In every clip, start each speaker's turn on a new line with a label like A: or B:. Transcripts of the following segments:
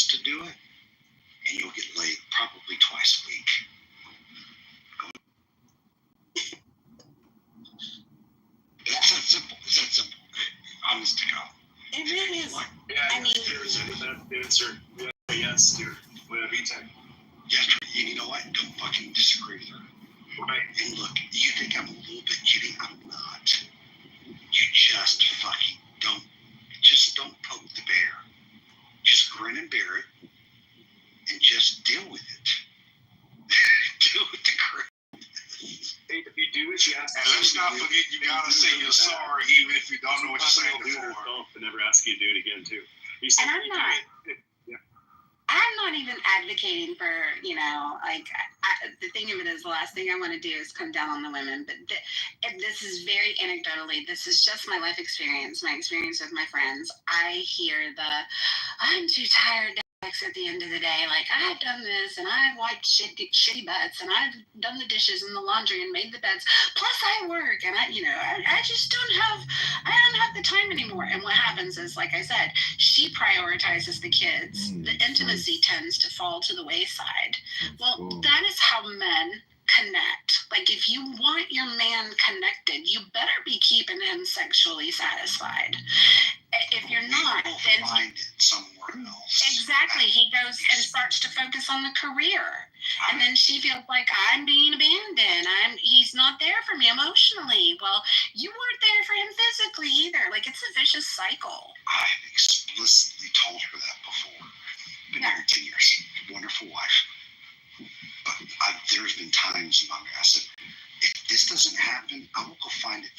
A: chance to do it, and you'll get laid probably twice a week. It's that simple. It's that simple. Honest to God.
B: It really is.
C: Yeah,
B: I mean,
C: there's an answer. Yeah, yes, dude. Whatever you take.
A: Yes, you know what? Don't fucking disagree with her.
C: Right.
A: And look, you think I'm a little bit kidding? I'm not. You just fucking don't poke the bear. Just grin and bear it, and just deal with it. Deal with the grin.
C: Hey, if you do it, you ask.
D: And let's not forget, you gotta say you're sorry, even if you don't know what you're saying before.
C: And never ask you to do it again, too.
B: And I'm not. I'm not even advocating for, the thing of it is, the last thing I want to do is come down on the women. But this is very anecdotally. This is just my life experience, my experience with my friends. I hear I'm too tired at the end of the day. Like, I've done this, and I've wiped shitty butts, and I've done the dishes and the laundry and made the beds. Plus, I work, and I just don't have the time anymore. And what happens is, like I said, she prioritizes the kids. The intimacy tends to fall to the wayside. Well, that is how men connect. Like, if you want your man connected, you better be keeping him sexually satisfied. If you're not, then
A: find it somewhere else.
B: Exactly. He goes and starts to focus on the career, and then she feels like, I'm being abandoned. He's not there for me emotionally. Well, you weren't there for him physically either. Like, it's a vicious cycle.
A: I've explicitly told her that before. Been married 10 years. Wonderful wife. But there's been times in my marriage I said, if this doesn't happen, I will go find it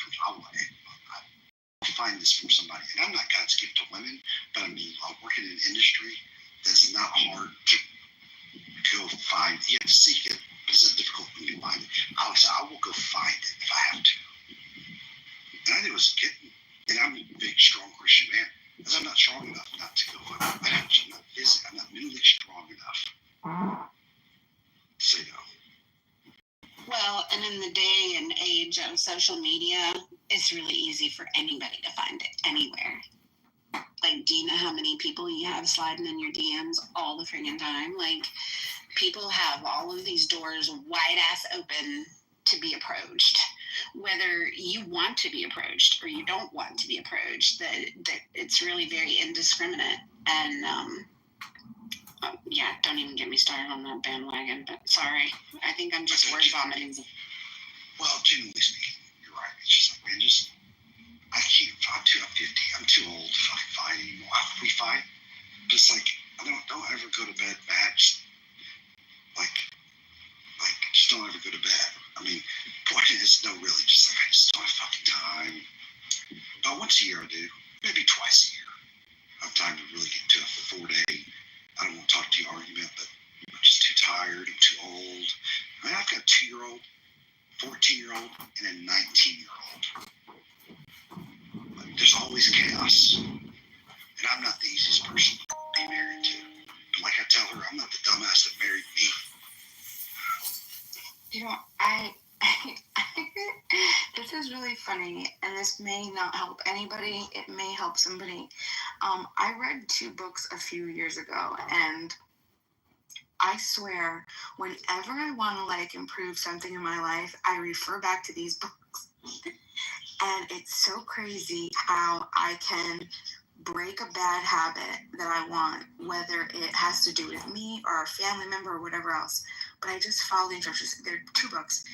A: I'll find this from somebody. And I'm not God's gift to women, but I mean, I work in an industry that's not hard to go find. You have to seek it, but it's not difficult when you find it. I will go find it if I have to. And I think it was a kid, and I'm a big, strong Christian man, because I'm not strong enough not to go. I'm not physically, I'm not mentally strong enough. So,
B: Well, and in the day and age of social media, it's really easy for anybody to find it anywhere. Like, do you know how many people you have sliding in your DMs all the friggin' time? Like, people have all of these doors wide ass open to be approached. Whether you want to be approached or you don't want to be approached, that it's really very indiscriminate. And don't even get me started on that bandwagon, but sorry. I think I'm just word vomiting.
A: Well, generally speaking, you're right. It's just like, man, I can't. I'm 50. I'm too old to fucking fight anymore. We fight, but it's like, I don't ever go to bed mad. Just don't ever go to bed. I mean, point is, no, really, just like, I just don't have fucking time. About once a year I do, maybe twice a year. I have time to really get to a 4-day, I don't want to talk to you argument, but I'm just too tired, I'm too old. I mean, I've got a 2-year-old, 14-year-old, and a 19-year-old. There's always chaos. And I'm not the easiest person to be married to. But like I tell her, I'm not the dumbass that married me.
E: This is really funny, and this may not help anybody. It may help somebody. I read 2 books a few years ago, and I swear, whenever I want to improve something in my life, I refer back to these books. And it's so crazy how I can break a bad habit that I want, whether it has to do with me or a family member or whatever else. But I just follow the instructions. There are 2 books.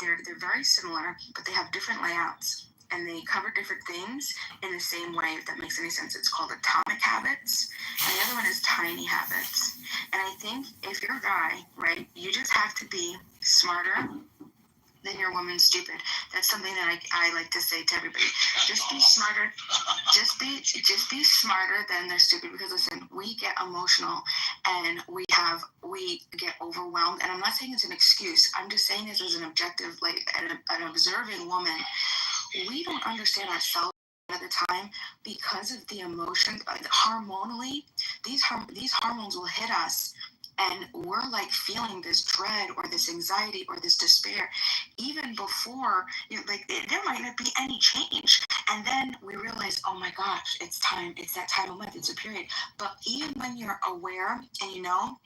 E: They're very similar, but they have different layouts, and they cover different things in the same way, if that makes any sense. It's called Atomic Habits, and the other one is Tiny Habits. And I think if you're a guy, right, you just have to be smarter than your woman stupid. That's something that I like to say to everybody. Just be smarter. Just be smarter than they're stupid. Because listen, we get emotional and we get overwhelmed. And I'm not saying it's an excuse. I'm just saying this as an objective, an observing woman. We don't understand ourselves at the time because of the emotions. Hormonally, these hormones will hit us And we're like feeling this dread or this anxiety or this despair even before, like there might not be any change. And then we realize, oh my gosh, it's time. It's that time of month. It's a period. But even when you're aware and you know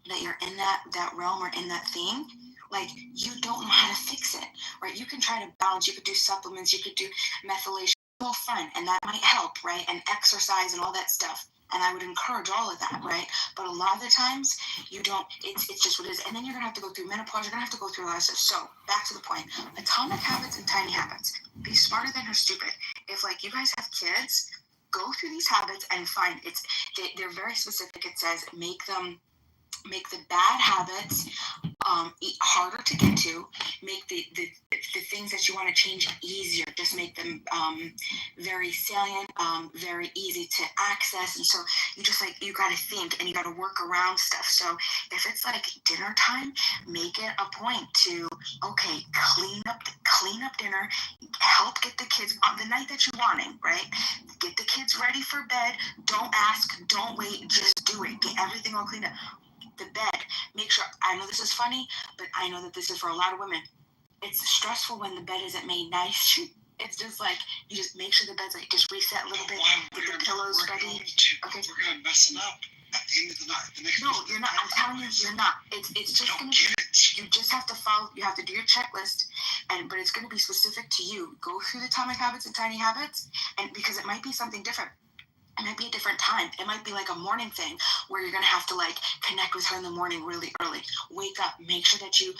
E: that you're in that realm or in that thing, like you don't know how to fix it, right? You can try to balance. You could do supplements. You could do methylation. All fun, and that might help, right? And exercise and all that stuff. And I would encourage all of that, right? But a lot of the times you don't, it's just what it is. And then you're gonna have to go through menopause, you're gonna have to go through a lot of stuff. So back to the point. Atomic habits and tiny habits. Be smarter than her stupid. If like you guys have kids, go through these habits and find they're very specific. It says make the bad habits harder to get to, make the things that you want to change easier, just make them very salient, very easy to access. And so you got to think and you got to work around stuff. So if it's like dinner time, make it a point to, okay, clean up dinner, help get the kids on the night that you're wanting, right? Get the kids ready for bed. Don't ask, don't wait, just do it. Get everything all cleaned up. The bed, make sure, I know this is funny, but I know that this is for a lot of women. It's stressful when the bed isn't made nice. It's just like, you just make sure the bed's like, just reset a little bit, get the pillows ready. Okay.
A: We're going to mess them up at the end of the night.
E: No, you're not. I'm telling you, you're not. It's just going to be, you just have to follow, you have to do your checklist, but it's going to be specific to you. Go through the atomic habits and tiny habits, and because it might be something different. It might be a different time. It might be like a morning thing where you're going to have to like connect with her in the morning really early. Wake up, make sure that you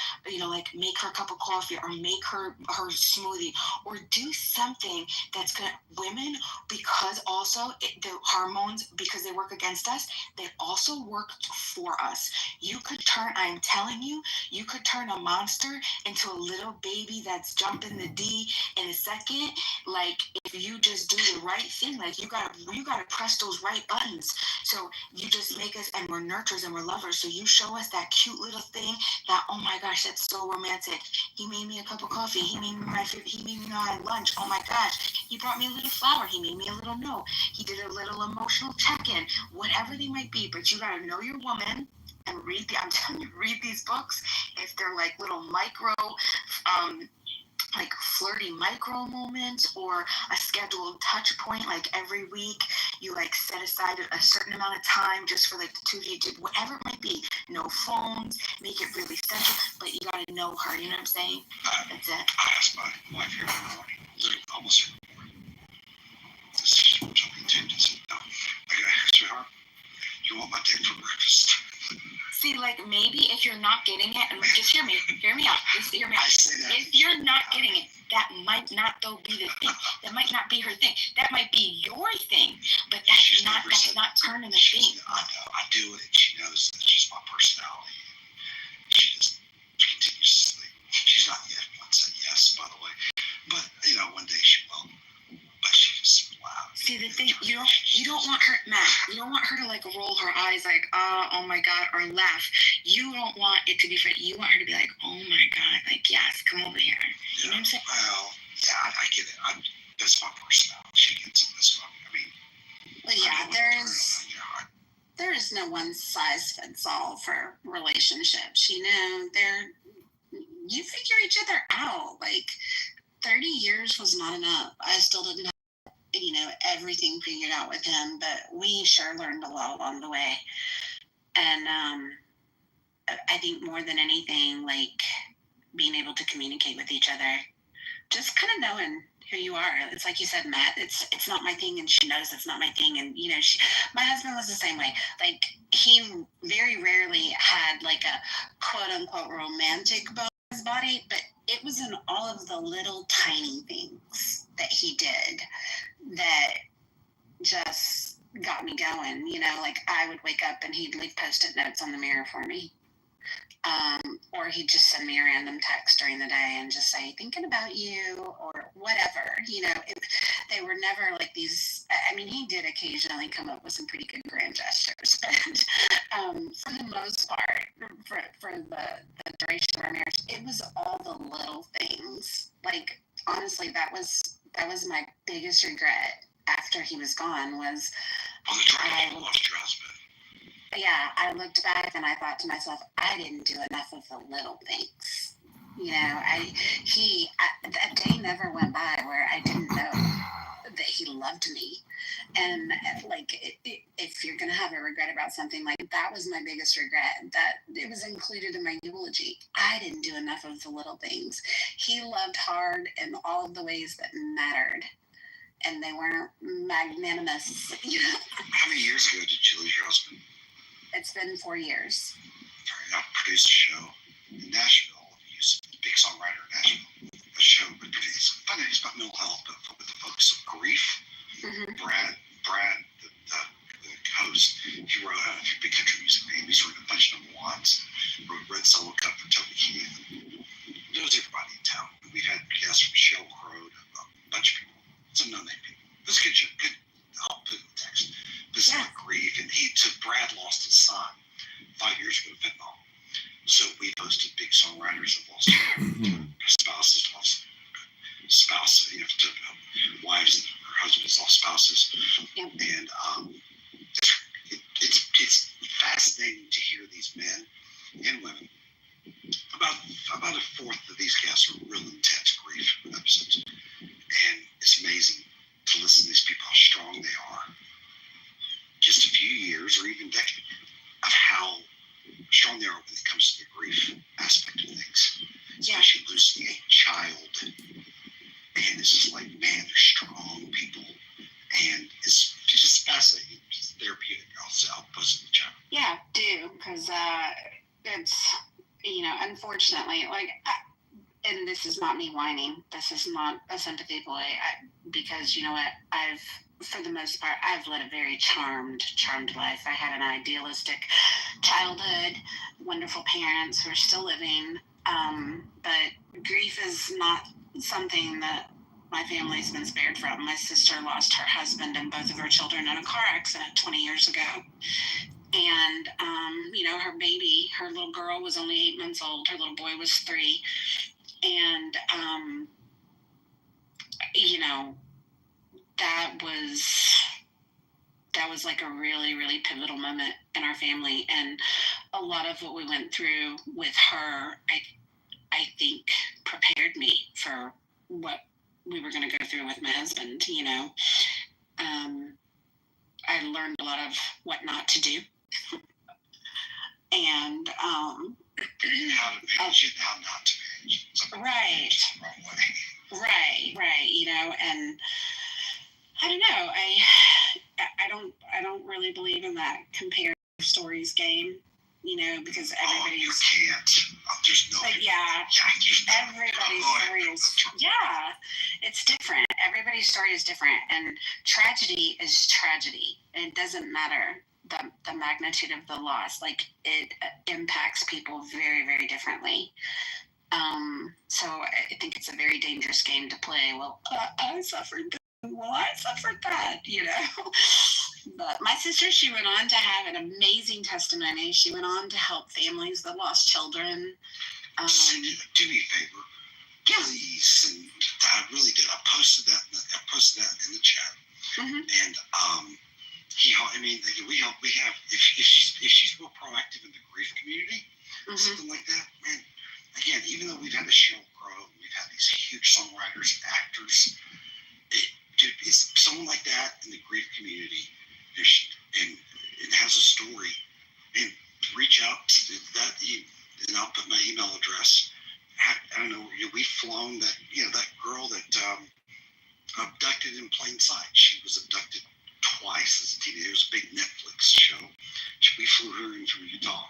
E: like make her a cup of coffee or make her smoothie or do something that's going to, women, because also the hormones, because they work against us, they also work for us. You could turn, I'm telling you, you could turn a monster into a little baby that's jumping the D in a second. Like if you just do the right thing, like you gotta press those right buttons. So you just make us, and we're nurturers and we're lovers. So you show us that cute little thing that, oh my gosh, that's so romantic. He made me a cup of coffee. He made me my lunch. Oh my gosh, he brought me a little flower. He made me a little note. He did a little emotional check-in. Whatever they might be, but you gotta know your woman and I'm telling you, read these books. If they're like little micro, like flirty micro moments or a scheduled touch point, like every week you like set aside a certain amount of time just for like the two of you, whatever it might be. No phones, make it really special, but you gotta know her, you know what I'm saying? That's it.
A: I ask my wife here every morning, literally almost every morning. This is what I'm intended to know. I ask her, you want my dick for breakfast?
E: See, like maybe if you're not getting it, and just hear me out. Just hear me out.
A: I say that.
E: If you're not getting it, that might not though be the thing. That might not be her thing. That might be your thing, but that's not turning the thing.
A: I know, I do it. She knows that's just my personality. She just continuously. She's not yet once said yes, by the way. But one day she will. But she just wow.
E: See the thing, you don't want her, Matt. You don't want her to like roll her eyes like, oh my god, or laugh. You don't want it to be funny. You want her to be like, oh my god, like yes, come over here. You know what I'm saying?
A: Well, yeah, I get it. That's my personality. She gets it. That's what I mean.
B: Well, yeah, there is no one size fits all for relationships. You figure each other out. Like 30 years was not enough. I still didn't have everything figured out with him, but we sure learned a lot along the way. And I think more than anything, like being able to communicate with each other, just kind of knowing who you are. It's like you said, Matt, it's not my thing, and she knows it's not my thing. And my husband was the same way. Like he very rarely had like a quote unquote romantic bone in his body, but it was in all of the little tiny things that he did that just got me going. Like I would wake up and he'd leave Post-it notes on the mirror for me. Or he'd just send me a random text during the day and just say, thinking about you, or whatever. They were never like these. I mean, he did occasionally come up with some pretty good grand gestures, but for the most part, for the duration of our marriage, it was all the little things. Like, honestly, that was my biggest regret after he was gone was
A: the drive you lost your husband.
B: yeah, I looked back and I thought to myself, I didn't do enough of the little things. You know, a day never went by where I didn't know that he loved me. And if you're going to have a regret about something, like that was my biggest regret, that it was included in my eulogy. I didn't do enough of the little things. He loved hard in all of the ways that mattered. And they weren't magnanimous.
A: How many years ago did you lose your husband?
B: It's been 4 years.
A: I produced a show in Nashville. He's a big songwriter in Nashville. A show, but it's funny. It's about mental health, but with the focus of grief.
B: Mm-hmm.
A: Brad, the host, he wrote a few big country music names. He's written a bunch of number ones. Wrote Red Solo Cup for Toby Keith. Knows everybody in town. We've had guests from Sheryl Crow to a bunch of people. Some no-name people. It was good. I'll put in the text. This is grief, and Brad lost his son 5 years ago to fentanyl. So we hosted big songwriters that lost spouses, wives and her husbands lost spouses.
B: Yep.
A: And it's fascinating to hear these men and women. About a fourth of these guests are real intense grief episodes. And it's amazing to listen to these people, how strong they are. Just a few years or even decades of how strong they are when it comes to the grief aspect of things. Especially losing a child. And it's just like, man, they're strong people. And it's just fascinating. It's therapeutic. I'll post it in the chat.
B: Yeah, do. Because it's, unfortunately, and this is not me whining. This is not a sympathy play. Because you know what? For the most part, I've led a very charmed life. I had an idealistic childhood, wonderful parents who are still living. But grief is not something that my family's been spared from. My sister lost her husband and both of her children in a car accident 20 years ago. And, her baby, her little girl was only 8 months old. Her little boy was 3. And, that was like a really, really pivotal moment in our family. And a lot of what we went through with her, I think prepared me for what we were going to go through with my husband. I learned a lot of what not to do. And
A: how to manage it, how not to manage it.
B: Right.
A: The wrong way.
B: Right. And I don't know. I don't really believe in that compare stories game. Because everybody's.
A: You can't. There's no.
B: Everybody's story is. Yeah, it's different. Everybody's story is different, and tragedy is tragedy. And it doesn't matter the magnitude of the loss. Like, it impacts people very, very differently. So I think it's a very dangerous game to play. Well, I suffered this. Well, I suffered that, But my sister, she went on to have an amazing testimony. She went on to help families that lost children.
A: Do me a favor, please. And I really did. I posted that in the chat.
B: Mm-hmm.
A: And we help. We have if she's real proactive in the grief community, something like that, man. Again, even though we've had a Sheryl Crow, we've had these huge songwriters, actors. It's someone like that in the grief community, and it has a story, and reach out to that, and I'll put my email address. I don't know. We've flown that girl that abducted in plain sight. She was abducted twice as a teenager. It was a big Netflix show. We flew her in from Utah.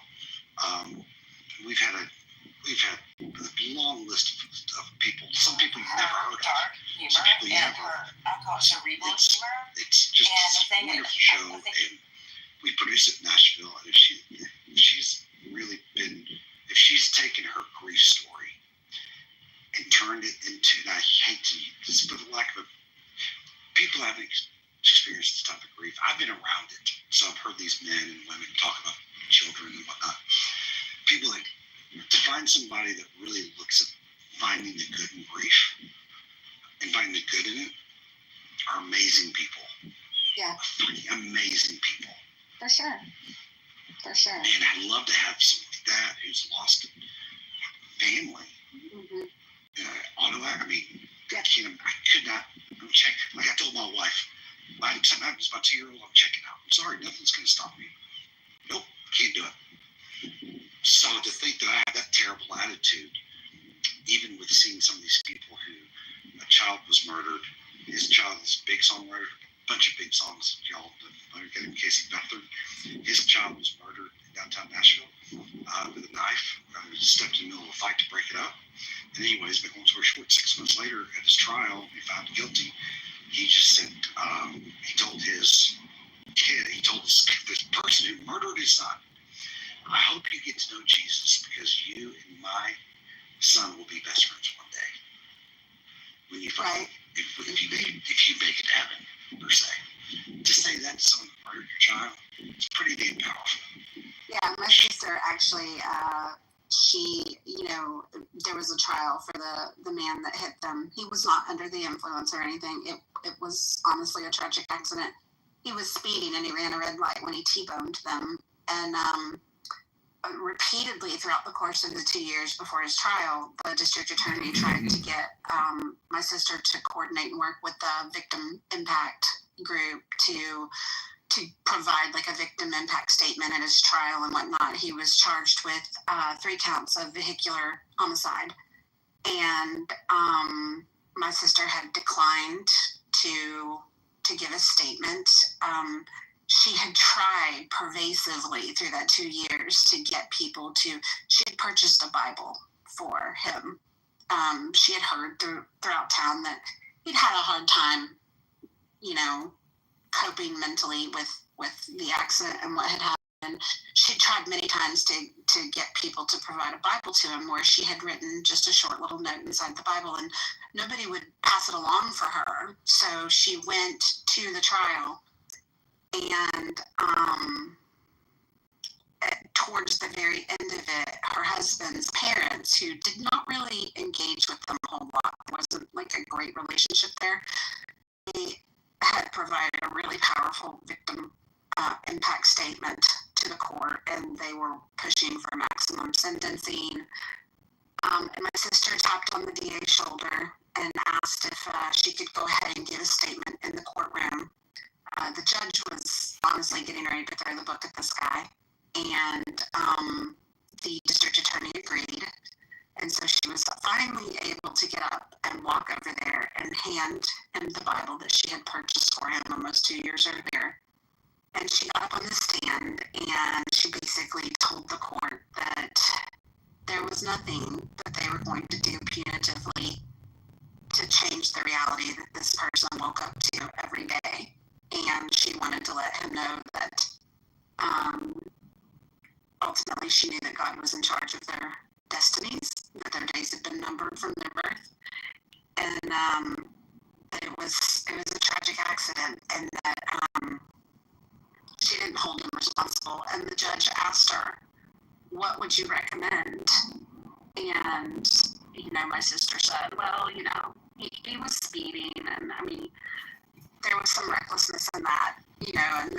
A: We've had a long list of people. Some people you've never heard of. Some people you never heard of. It's just a wonderful show, and we produce it in Nashville. And if she's taken her grief story and turned it into, and I hate to just for the lack of people haven't experienced this type of grief. I've been around it, so I've heard these men and women talk about children and whatnot. People to find somebody that really looks at finding the good in grief and finding the good in it are amazing people.
B: Yeah.
A: Amazing people.
B: For sure. For sure.
A: And I'd love to have someone like that who's lost a family.
B: Mm-hmm.
A: I mean, I could not. I'm checking. Like I told my wife, by the time I was my 2-year-old, I'm checking out. I'm sorry, nothing's going to stop me. Nope, can't do it. So to think that I have that terrible attitude, even with seeing some of these people who a child was murdered, his child is a big songwriter, a bunch of big songs, y'all get him, Casey Beathard. His child was murdered in downtown Nashville with a knife. Stepped in the middle of a fight to break it up. And anyways, but long story short, 6 months later at his trial, he found guilty. He just said, he told his kid, this person who murdered his son, I hope you get to know Jesus because you and my son will be best friends one day. When you find, if you make it to heaven, per se. To say that to someone who murdered your child, it's pretty damn powerful.
B: Yeah, my sister actually, there was a trial for the man that hit them. He was not under the influence or anything. It was honestly a tragic accident. He was speeding and he ran a red light when he T-boned them. And repeatedly throughout the course of the 2 years before his trial, the district attorney tried to get my sister to coordinate and work with the victim impact group to provide like a victim impact statement at his trial and whatnot. He was charged with 3 counts of vehicular homicide. And my sister had declined to give a statement. She had tried pervasively through that 2 years to get people to, she had purchased a Bible for him. She had heard throughout town that he'd had a hard time, coping mentally with the accident and what had happened. She tried many times to get people to provide a Bible to him, where she had written just a short little note inside the Bible, and nobody would pass it along for her. So she went to the trial, and towards the very end of it, her husband's parents, who did not really engage with them a whole lot, there wasn't like a great relationship there, they had provided a really powerful victim impact statement to the court, and they were pushing for maximum sentencing. And my sister tapped on the DA's shoulder and asked if she could go ahead and give a statement in the courtroom. The judge was honestly getting ready to throw the book at this guy, and the district attorney agreed. And so she was finally able to get up and walk over there and hand him the Bible that she had purchased for him almost 2 years earlier. And she got up on the stand and she basically told the court that there was nothing that they were going to do punitively to change the reality that this person woke up to every day. And she wanted to let him know that ultimately she knew that God was in charge of their destinies, that their days had been numbered from their birth, and that it was a tragic accident, and that she didn't hold him responsible. And the judge asked her, what would you recommend? And my sister said, well, he was speeding, and I mean, there was some recklessness in that,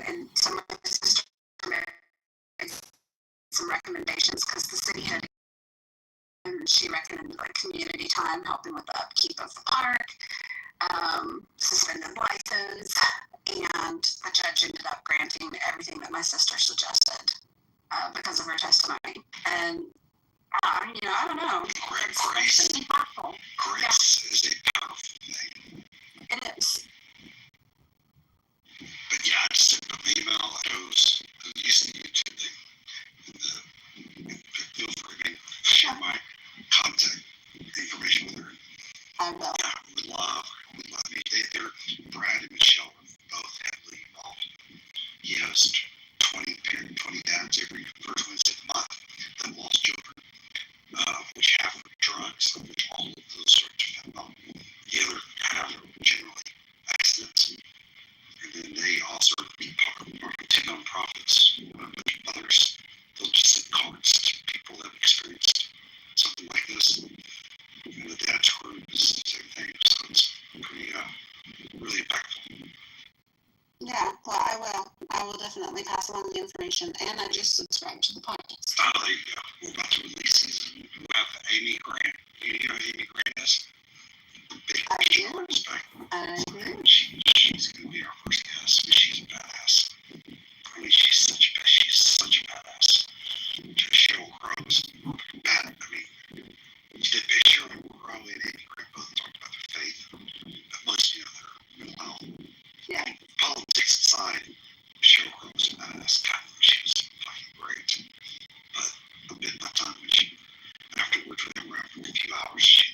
B: and some of the sister made some recommendations because the city had, and she recommended like community time, helping with the upkeep of the park, suspended license, and the judge ended up granting everything that my sister suggested because of her testimony. And I don't know.
A: Grace
B: It's powerful.
A: is a powerful thing.
B: It is.
A: But yeah, I just sent them an email. I was using the YouTube thing. And feel free to share my contact information with her.
B: I will.
A: Yeah, we love they're Brad and Michelle are both heavily involved. He has 20 dads every first Wednesday of the month that lost children, which half are drugs, of which all of those are fentanyl. The other half are generally accidents. And then they also be part of 2 nonprofits, a bunch of others. They'll just send cards to people that have experienced something like this. And the dad's group is the same thing. So it's pretty, really impactful.
B: Yeah, well, I will definitely pass along the information. And I just subscribed
E: subscribe to the podcast.
A: Oh, there you go. We're about to release season. We have Amy Grant. You know who Amy Grant is? The big
B: I do.
A: martial artist back. She's going to be our first guest. She's a badass. I mean, she's such a badass. Cheryl Crow's bad. I mean, Cheryl Crow and Amy Grant both talked about their faith, but most, their mental health.
B: Yeah.
A: Politics aside, Cheryl Crow was a badass. God, she was fucking great. But I bit my tongue when afterwards, we were around for a few hours. She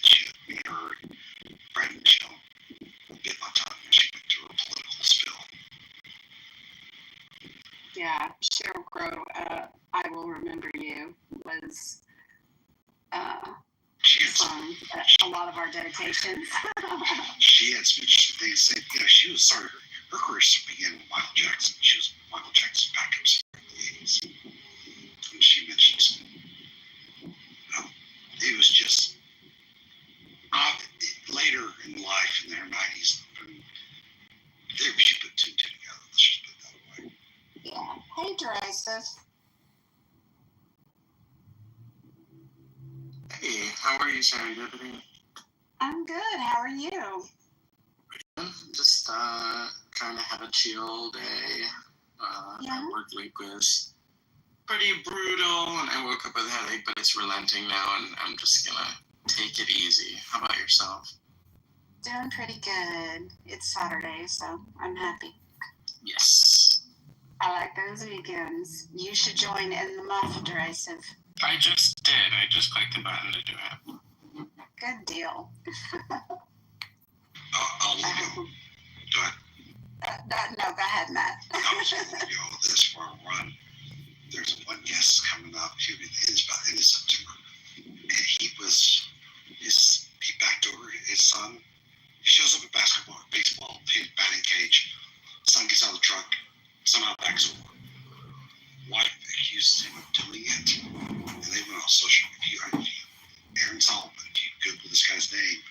A: me and her, Brad and Michelle, bit my tongue when she went through a political spill.
B: Yeah, Cheryl Crow, I Will Remember You was
A: She had
B: song at a lot of our dedications.
A: She had some interesting things to say. She was sorry. Her career began with Michael Jackson. She was Michael Jackson's backup singer in the 80s. And she mentions it was just later in life, in their 90s, she put two and two together. Let's just put that away.
B: Yeah. Hey, Derisive.
F: Hey, how are you, Serendipity?
B: I'm good. How are you?
F: Just trying to have a chill day.
B: Yeah.
F: My work week was pretty brutal, and I woke up with a headache, but it's relenting now, and I'm just gonna take it easy. How about yourself?
B: Doing pretty good. It's Saturday, so I'm happy.
F: Yes.
B: I like those weekends. You should join in the muff, Derisive.
F: I just did. I just clicked the button to do it.
B: Good deal.
A: I'll let you go. Go ahead.
B: No, go ahead, Matt.
A: I was going to let you go this far run. There's one guest coming up. He'll be in September. And he backed over his son. He shows up at baseball, batting cage. Son gets out of the truck, somehow backs over. Wife accuses him of doing it. And they went on social media. Aaron Solomon, if you Google this guy's name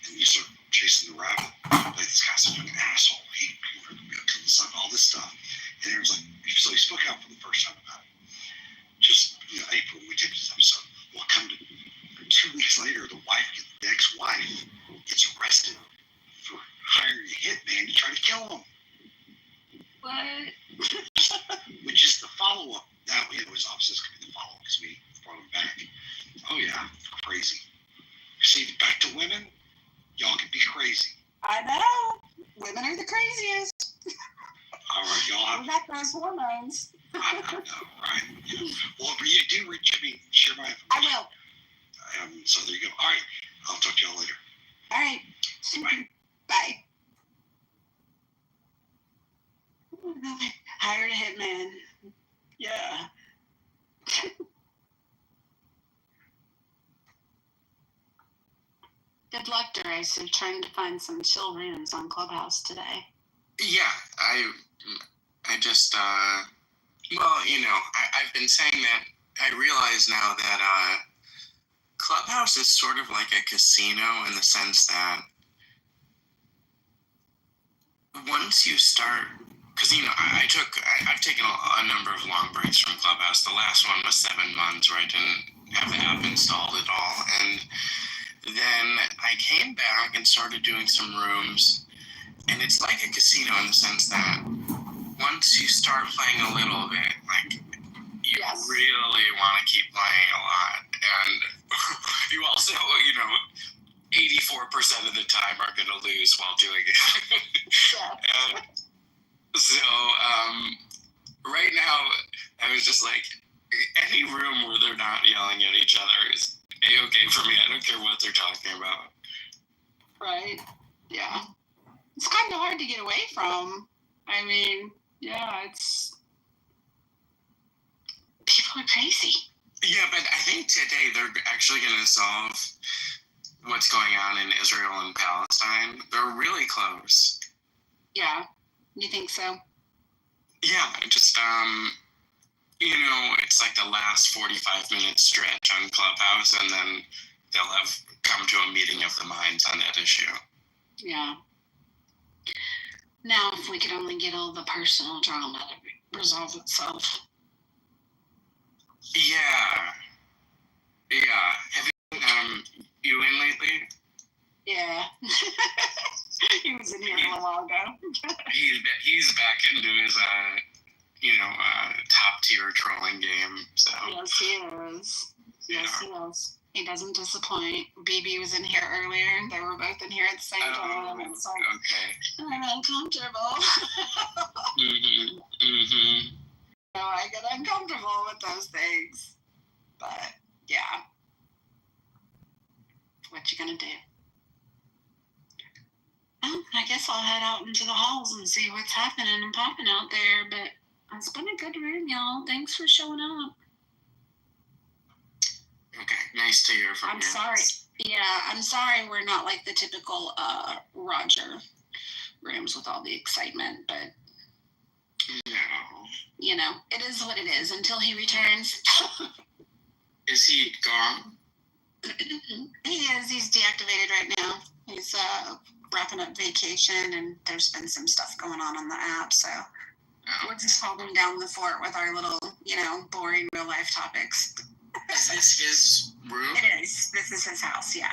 A: and you start chasing the rabbit, like this guy's a fucking asshole. He killed the son, all this stuff. And Aaron's like, so he spoke out for the first time about it. Just, April, when we taped this episode. Well, 2 weeks later, the ex-wife gets arrested for hiring a hitman to try to kill him.
B: What?
A: Which is the follow-up. Now, it was obviously going to be the follow-up because we brought him back. Oh, yeah, crazy. See, back to women, y'all can be crazy.
B: I know. Women are the craziest.
A: All right, y'all have...
B: We got those hormones.
A: I know, right? Yeah. Well, you do reach me, share my information.
B: I will.
A: So there you go. All right, I'll talk to y'all later.
B: All right.
A: Bye.
B: Bye. Hired a hitman. Yeah. Good luck, Derisive, trying to find some chill rooms on Clubhouse today.
F: Yeah, I just, well, I've been saying that I realize now that Clubhouse is sort of like a casino in the sense that once you start, because, I've taken a number of long breaks from Clubhouse. The last one was 7 months where I didn't have the app installed at all. And then I came back and started doing some rooms. And it's like a casino in the sense that once you start playing a little bit, like, you really want to keep playing a lot. And you also, 84% of the time are going to lose while doing it.
B: Yeah.
F: And so, right now, I was just like, any room where they're not yelling at each other is A-okay for me. I don't care what they're talking about.
B: Right. Yeah. It's kind of hard to get away from. I mean, yeah, people are crazy.
F: Yeah, but I think today they're actually going to solve what's going on in Israel and Palestine. They're really close.
B: Yeah. You think so?
F: Yeah, just, it's like the last 45-minute stretch on Clubhouse, and then they'll have come to a meeting of the minds on that issue.
B: Yeah. Now, if we could only get all the personal drama to resolve itself.
F: Yeah. Have you you in lately?
B: Yeah. He was in here a little while ago.
F: He's back into his top tier trolling game. So
B: Yes, he is. Yes, he is. He doesn't disappoint. BB was in here earlier. They were both in here at the same time. It's like,
F: okay.
B: I'm uncomfortable.
F: Mm-hmm.
B: So I get uncomfortable with those things. But yeah. What you gonna do? Well, I guess I'll head out into the halls and see what's happening and popping out there. But it's been a good room, y'all. Thanks for showing up.
F: Okay, nice to hear from you.
B: I'm sorry. Yeah, I'm sorry we're not like the typical Roger rooms with all the excitement, but
F: no.
B: It is what it is until he returns.
F: Is he gone?
B: He is. He's deactivated right now. He's wrapping up vacation, and there's been some stuff going on the app, so we're just holding down the fort with our little, boring real life topics.
F: Is this his room?
B: It is. This is his house, yeah.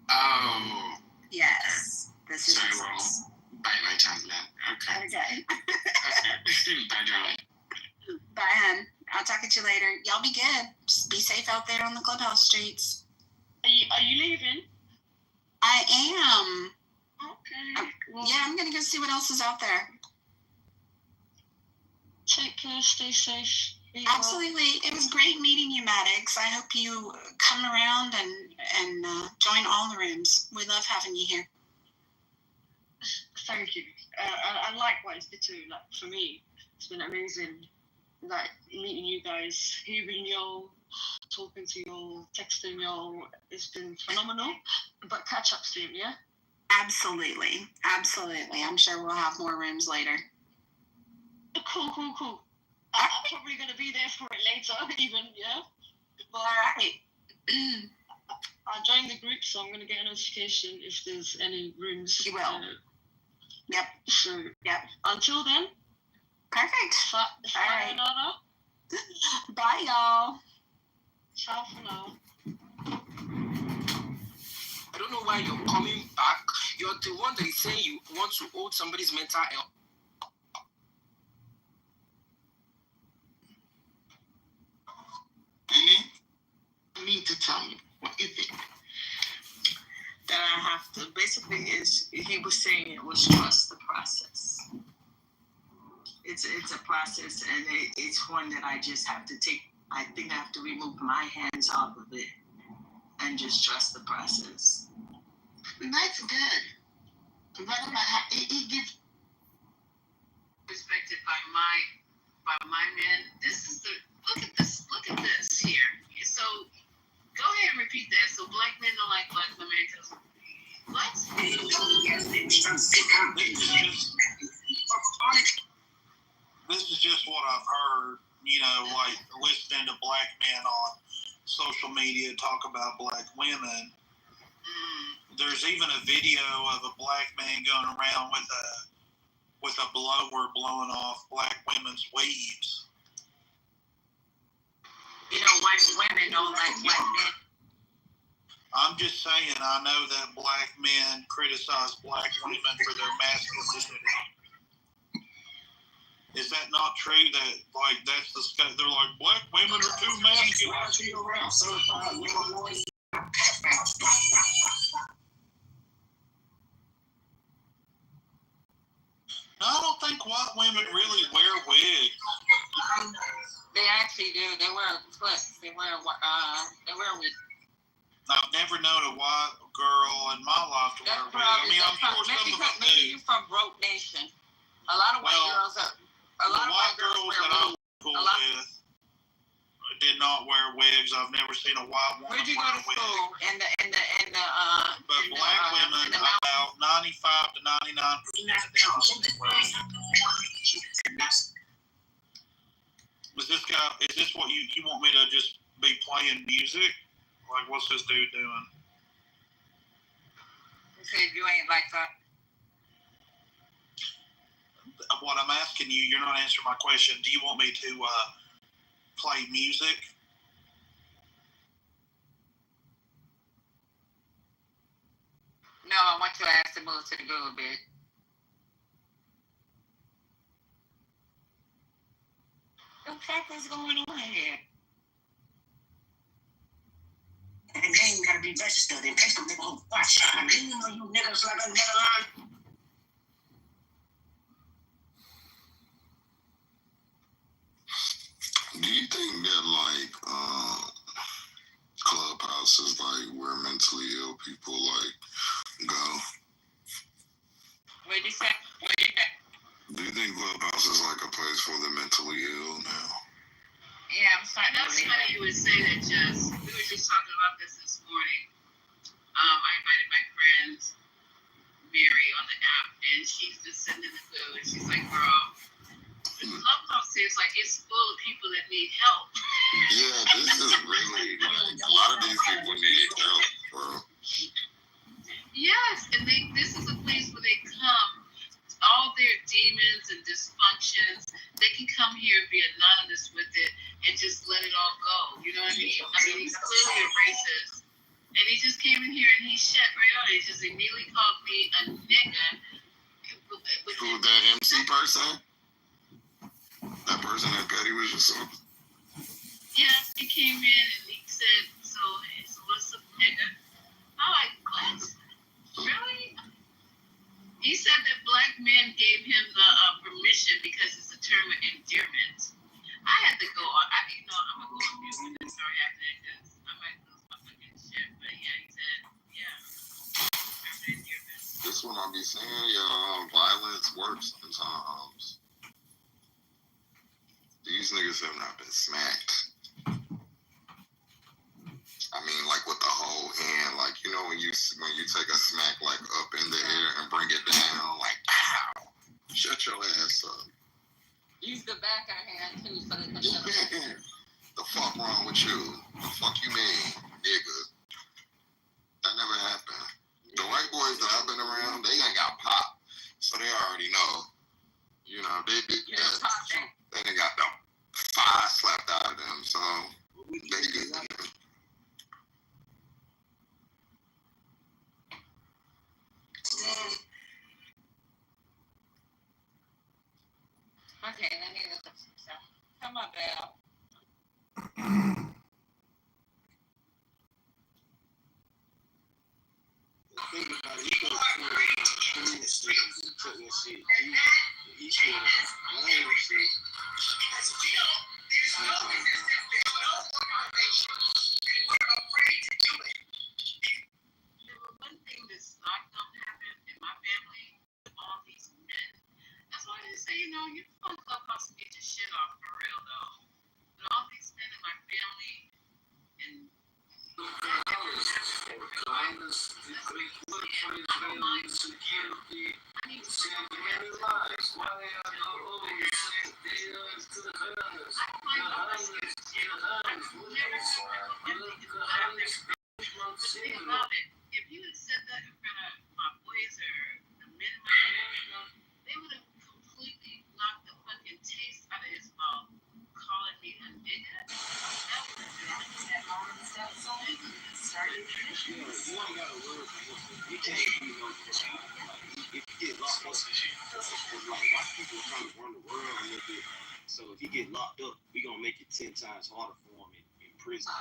F: Oh.
B: Yes. This is his
F: Sorry,
B: house.
F: Bite my tongue then. Okay.
B: Okay.
F: Bye, darling.
B: Bye, hun. I'll talk to you later. Y'all be good. Just be safe out there on the clubhouse streets.
G: Are you leaving?
B: I am.
G: Okay. Well,
B: Yeah, I'm gonna go see what else is out there.
G: take care. Stay safe. Be
B: Absolutely. It was great meeting you, Maddox. I hope you come around and join all the rooms. We love having you here.
G: Thank you. And likewise, too. Like for me, it's been amazing. Like meeting you guys, hearing y'all, talking to y'all, texting y'all. It's been phenomenal. But catch up soon, yeah.
B: Absolutely. I'm sure we'll have more rooms later.
G: Cool. I'm probably gonna be there for it later, even, yeah. But
B: All right.
G: I joined the group, so I'm gonna get a notification if there's any rooms.
B: You will. Yep.
G: So
B: Yep.
G: until then.
B: Perfect.
G: Sayonara.
B: Bye, y'all.
G: Ciao for now.
H: I don't know why you're coming back. You're the one that is saying you want to hold somebody's mental health.
I: You need to tell me, what is it? That I have to, basically is, he was saying it was trust the process. It's a process, and it's one that I just have to take. I think I have to remove my hands off of it and just trust the process.
B: That's good. What about he gives
I: Respected by my men. This is look at this here. So go ahead and repeat that. So black men don't like black women because what?
D: This is just what I've heard, like listening to black men on social media talk about black women. There's even a video of a black man going around with a blower blowing off black women's weaves.
I: White women don't like black men.
D: I'm just saying, I know that black men criticize black women for their masculinity. Is that not true? That that's they're like, black women are too masculine. No, I don't think white women really wear wigs.
I: They actually do. They wear clips. They wear wigs.
D: I've never known a white girl in my life to wear a wig. I mean, I'm sure some of them
I: maybe
D: do.
I: you from broke nation. A lot of white girls are. A lot of white girls wear
D: that I
I: wigs.
D: was cool with did not wear wigs. I've never seen a white woman
I: Where'd you go
D: wear
I: to
D: a wig.
I: school?
D: But black women, about 95 to 99% of them wear wigs. Is this what you want me to just be playing music? Like, what's this dude doing?
I: You said you ain't like that.
D: What I'm asking you, you're not answering my question. Do you want me to play music
J: No, I want your ass to move to the good bit. What the fuck is going on here?
K: And the game gotta be registered in case the nigga who watch. I'm leaning on you niggas like a nigga line.
L: Do you think that like Clubhouse is like where mentally ill people like go?
J: What you say?
L: Do you think Clubhouse is like a place for the mentally ill now?
J: Yeah, I'm starting to
M: That's
J: believe
M: funny
J: that.
M: you would say that, Jess. We were just talking about this morning. I invited my friend Mary on the app, and she's just sitting in the food, and she's like, "Girl, the Clubhouse seems like it's full of people that need help."
L: Yeah, this is really like a lot of these people need help, bro.
M: Yes, and this is a place where they come, all their demons and dysfunctions, they can come here and be anonymous with it and just let it all go. You know what I mean? I mean, he's clearly a racist. And he just came in here and he shut right on. He just immediately called me a nigga.
L: Who, that MC person? That person that Petty was just on?
M: Yes, he came in and he said, so what's up, nigga? I'm like, what? Really? He said that black men gave him the permission because it's a term of endearment. I had to go on. I'm gonna go on mute when this story happening because I might lose my fucking shit. But yeah, he said, yeah, term of endearment.
L: This one I be saying, y'all, violence works sometimes. These niggas have not been smacked. I mean, like with the whole hand, like, you know, when you take a smack like up in the air and bring it down, like, pow, shut your ass up.
J: Use the back of the hand too, so they can
L: shut up. The fuck wrong with you? The fuck you mean, nigga? That never happened. The white boys that I've been around, they ain't got pop, so they already know. You know, they done got the fire slapped out of them, so they good.
J: Okay, let me look at some stuff. Come on, Belle.
C: Think about it. He could have pulled up on the train station and took that shit. He should have done that shit.
M: One thing that's not gonna happen in my family with all these men, that's why I say, you go on Clubhouse and get your shit off for real though. But all these men in my family and if you had said that in front of my boys or the men in my family, they would have completely knocked the fucking taste out of his mouth, calling me a nigga. That would have been that all the stuff started.
C: You ain't got to worry about it. You can't be no child. Like, if you get locked up, like white people are trying to run the world a little bit. So if you get locked up, we gonna make it 10 times harder for him in prison.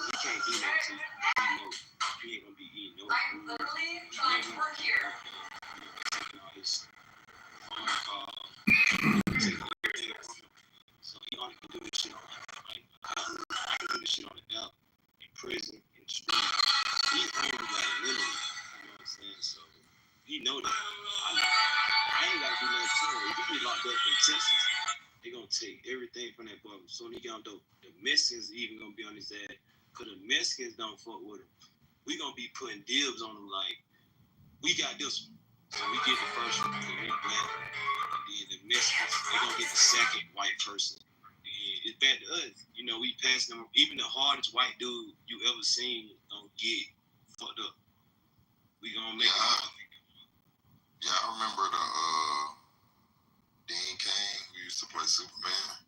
C: He can't do that to you. He ain't gonna be eating no food.
K: I'm literally trying to work here.
C: All his phone calls. So he only can do this shit on like I can do this shit on the app, in prison, in the street. He's only like literally, you know what I'm saying? So he know that. I ain't gotta do nothing to him. If he get locked up in Texas, they gonna take everything from that boy. So he gonna do the Mexicans even gonna be on his ass. Cause the Mexicans don't fuck with him. We gonna be putting dibs on him like we got this one. So we get the first one, and we black. And then the Mexicans, they gonna get the second white person. And it's bad to us. You know, we passing them. Even the hardest white dude you ever seen gonna get fucked up. We gonna make it.
L: Yeah, I remember the Dean Cain who used to play Superman.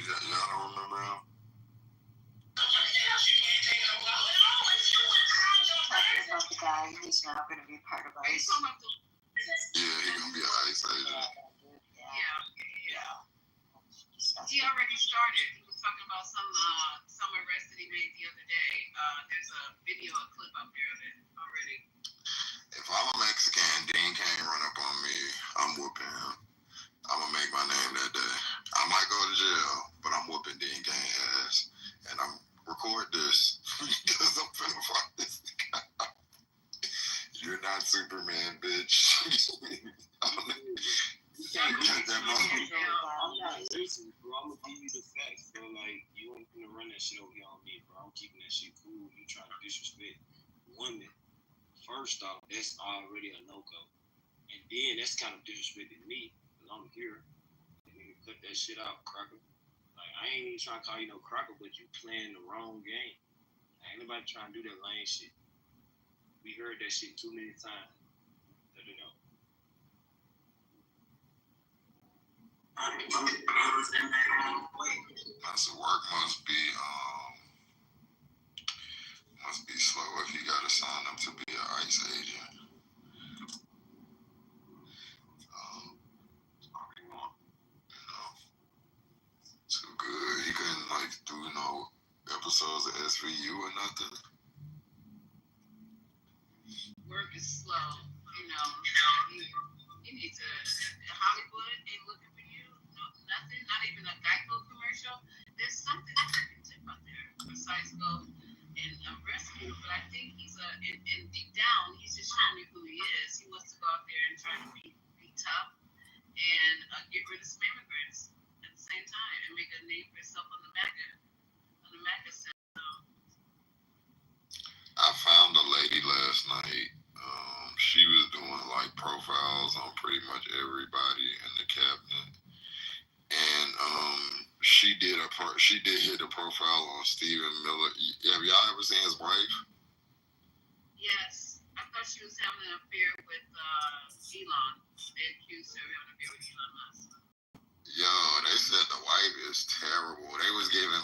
L: Y'all don't remember
I: now going to be part of
M: Are you
I: ICE.
M: talking about the?
L: Yeah, he gonna be an ICE agent.
M: Yeah. He already started. He was talking about some arrest that he made the other day. There's a video, a clip up there of it already.
L: If I'm a Mexican, Dean can't run up on me. I'm whooping him. I'm gonna make my name that day. I might go to jail, but I'm whooping Dean Gang ass. And I'm record this because I'm finna fight this guy. You're not Superman, bitch. I'm gonna
C: Listen, bro, I'm gonna give you the facts, bro. Like, you ain't gonna run that shit over here on me, bro. I'm keeping that shit cool. You trying to disrespect women. First off, that's already a no-go. And then that's kind of disrespecting me, because I'm here. And nigga, cut that shit out, cracker. Like, I ain't even trying to call you no cracker, but you playing the wrong game. Ain't nobody trying to do that lame shit. We heard that shit too many times. Cut it out.
L: That's work must be slow if he gotta sign up to be an ICE agent. Too good. He couldn't like do no episodes of SVU or nothing.
M: Work is slow. You need to. Hollywood ain't looking for you. No, nothing. Not even a Geico commercial. There's something that you can tip out there besides go and rescue. But I think and deep down, he's just showing you who he is. He wants to go out there and try to be tough and get rid of some immigrants at the same time and make a name for himself on the MAGA set.
L: I found a lady last night. She was doing like profiles on pretty much everybody in the cabinet, and she did hit a profile on Stephen Miller. Have y'all ever seen his wife?
M: Yes, I thought she was having an affair with Elon. They accused her of having an affair with Elon Musk.
L: Yo, they said the wife is terrible. They was giving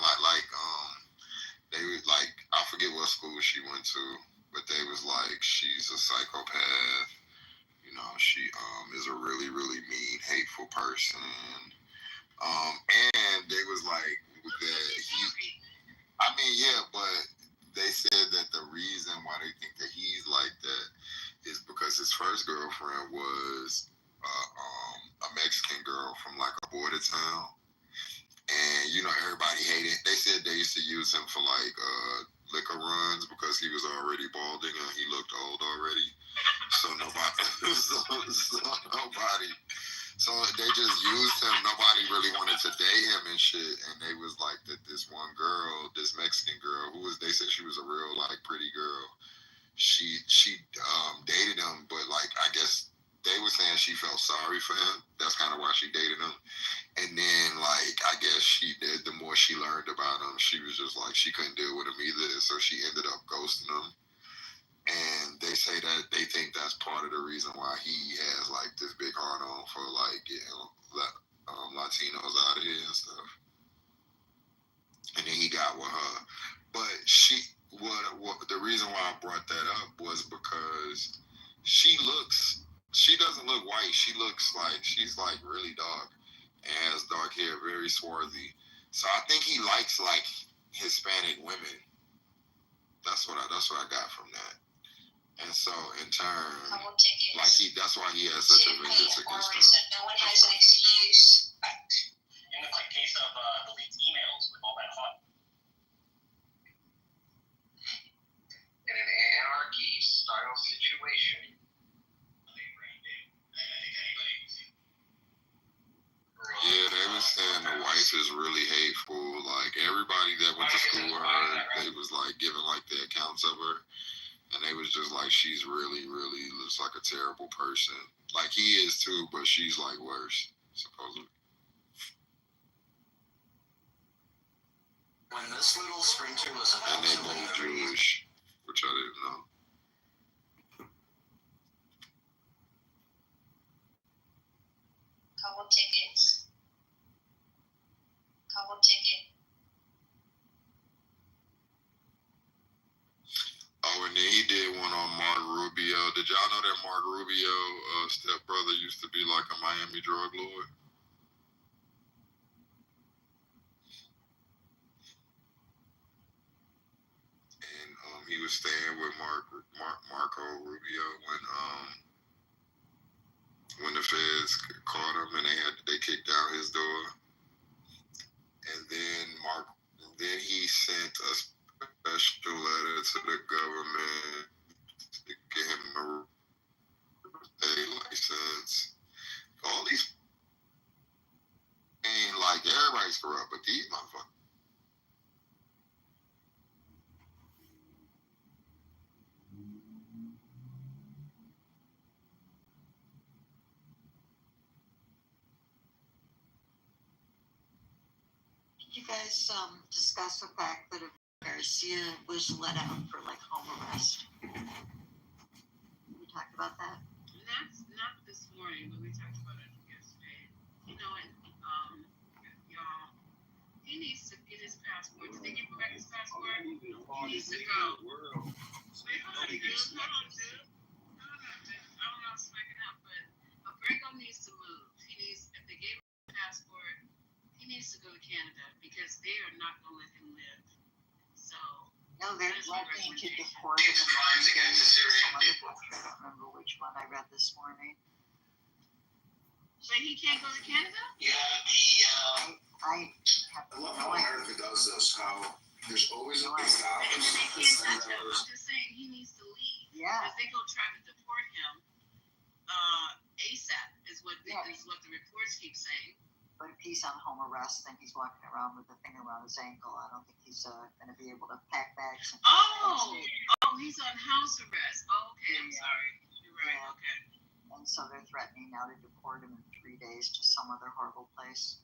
L: I forget what school she went to, but they was like, she's a psychopath. You know, she is a really, really mean, hateful person. And they was like but they said that the reason why they think that he's like that is because his first girlfriend was a Mexican girl from like a border town. And, everybody hated. They said they used to use him for like liquor runs because he was already balding and he looked old already. So they just used him. Nobody really wanted to date him and shit. And they was like that this one girl, this Mexican girl, they said she was a real like pretty girl. She dated him, but like I guess they were saying she felt sorry for him. That's kind of why she dated him. And then, like, I guess the more she learned about him, she was just like, she couldn't deal with him either. So she ended up ghosting him. And they say that they think that's part of the reason why he has, like, this big heart on for, like, getting Latinos out of here and stuff. And then he got with her. But the reason why I brought that up was because she doesn't look white. She looks like she's like really dark and has dark hair, very swarthy. So I think he likes like Hispanic women. That's what I got from that. And so in turn, that's why he has such a vengeance against her.
K: No one has an excuse. In the quick case of the leaked emails with all that fun. In an anarchy-style situation,
L: yeah, they was saying the wife is really hateful. Like everybody that went to school with her, they was like giving like the accounts of her, and they was just like she's really, really looks like a terrible person. Like he is too, but she's like worse, supposedly.
K: When this little sprinter was
L: and they both Jewish, which I didn't know.
K: Couple tickets.
L: Oh, and then he did one on Mark Rubio. Did y'all know that Mark Rubio stepbrother used to be like a Miami drug lord? And he was staying with Marco Rubio when the feds caught him and they kicked down his door. And then he sent a special letter to the government to get him a license. All these, like everybody's corrupt, but these motherfuckers.
I: You guys discuss the fact that Garcia was let out for like home arrest. We talked about that.
M: Not this morning, but we talked about it yesterday. You know, and y'all, he needs to get his passport. Did they give him back his passport? He needs to go. Wait, hold on, dude. I don't know if it's making up, but Grego needs to move. If they gave him a passport, he needs to go to Canada because they are not going to let him live. So.
I: No, they're threatening to deport him in 3 days to some other country. I don't remember which one I read this morning.
M: But he can't go to Canada?
A: Yeah,
I: I have
A: I love how America does this, how there's always a big
M: They can't touch him. I'm just saying he needs to leave.
I: Yeah.
M: Because they go try to deport him ASAP is what the reports keep saying.
I: But if he's on home arrest, then he's walking around with a thing around his ankle. I don't think he's going to be able to pack bags.
M: He's on house arrest. Oh, okay, I'm sorry. You're right, okay.
I: And so they're threatening now to deport him in 3 days to some other horrible place.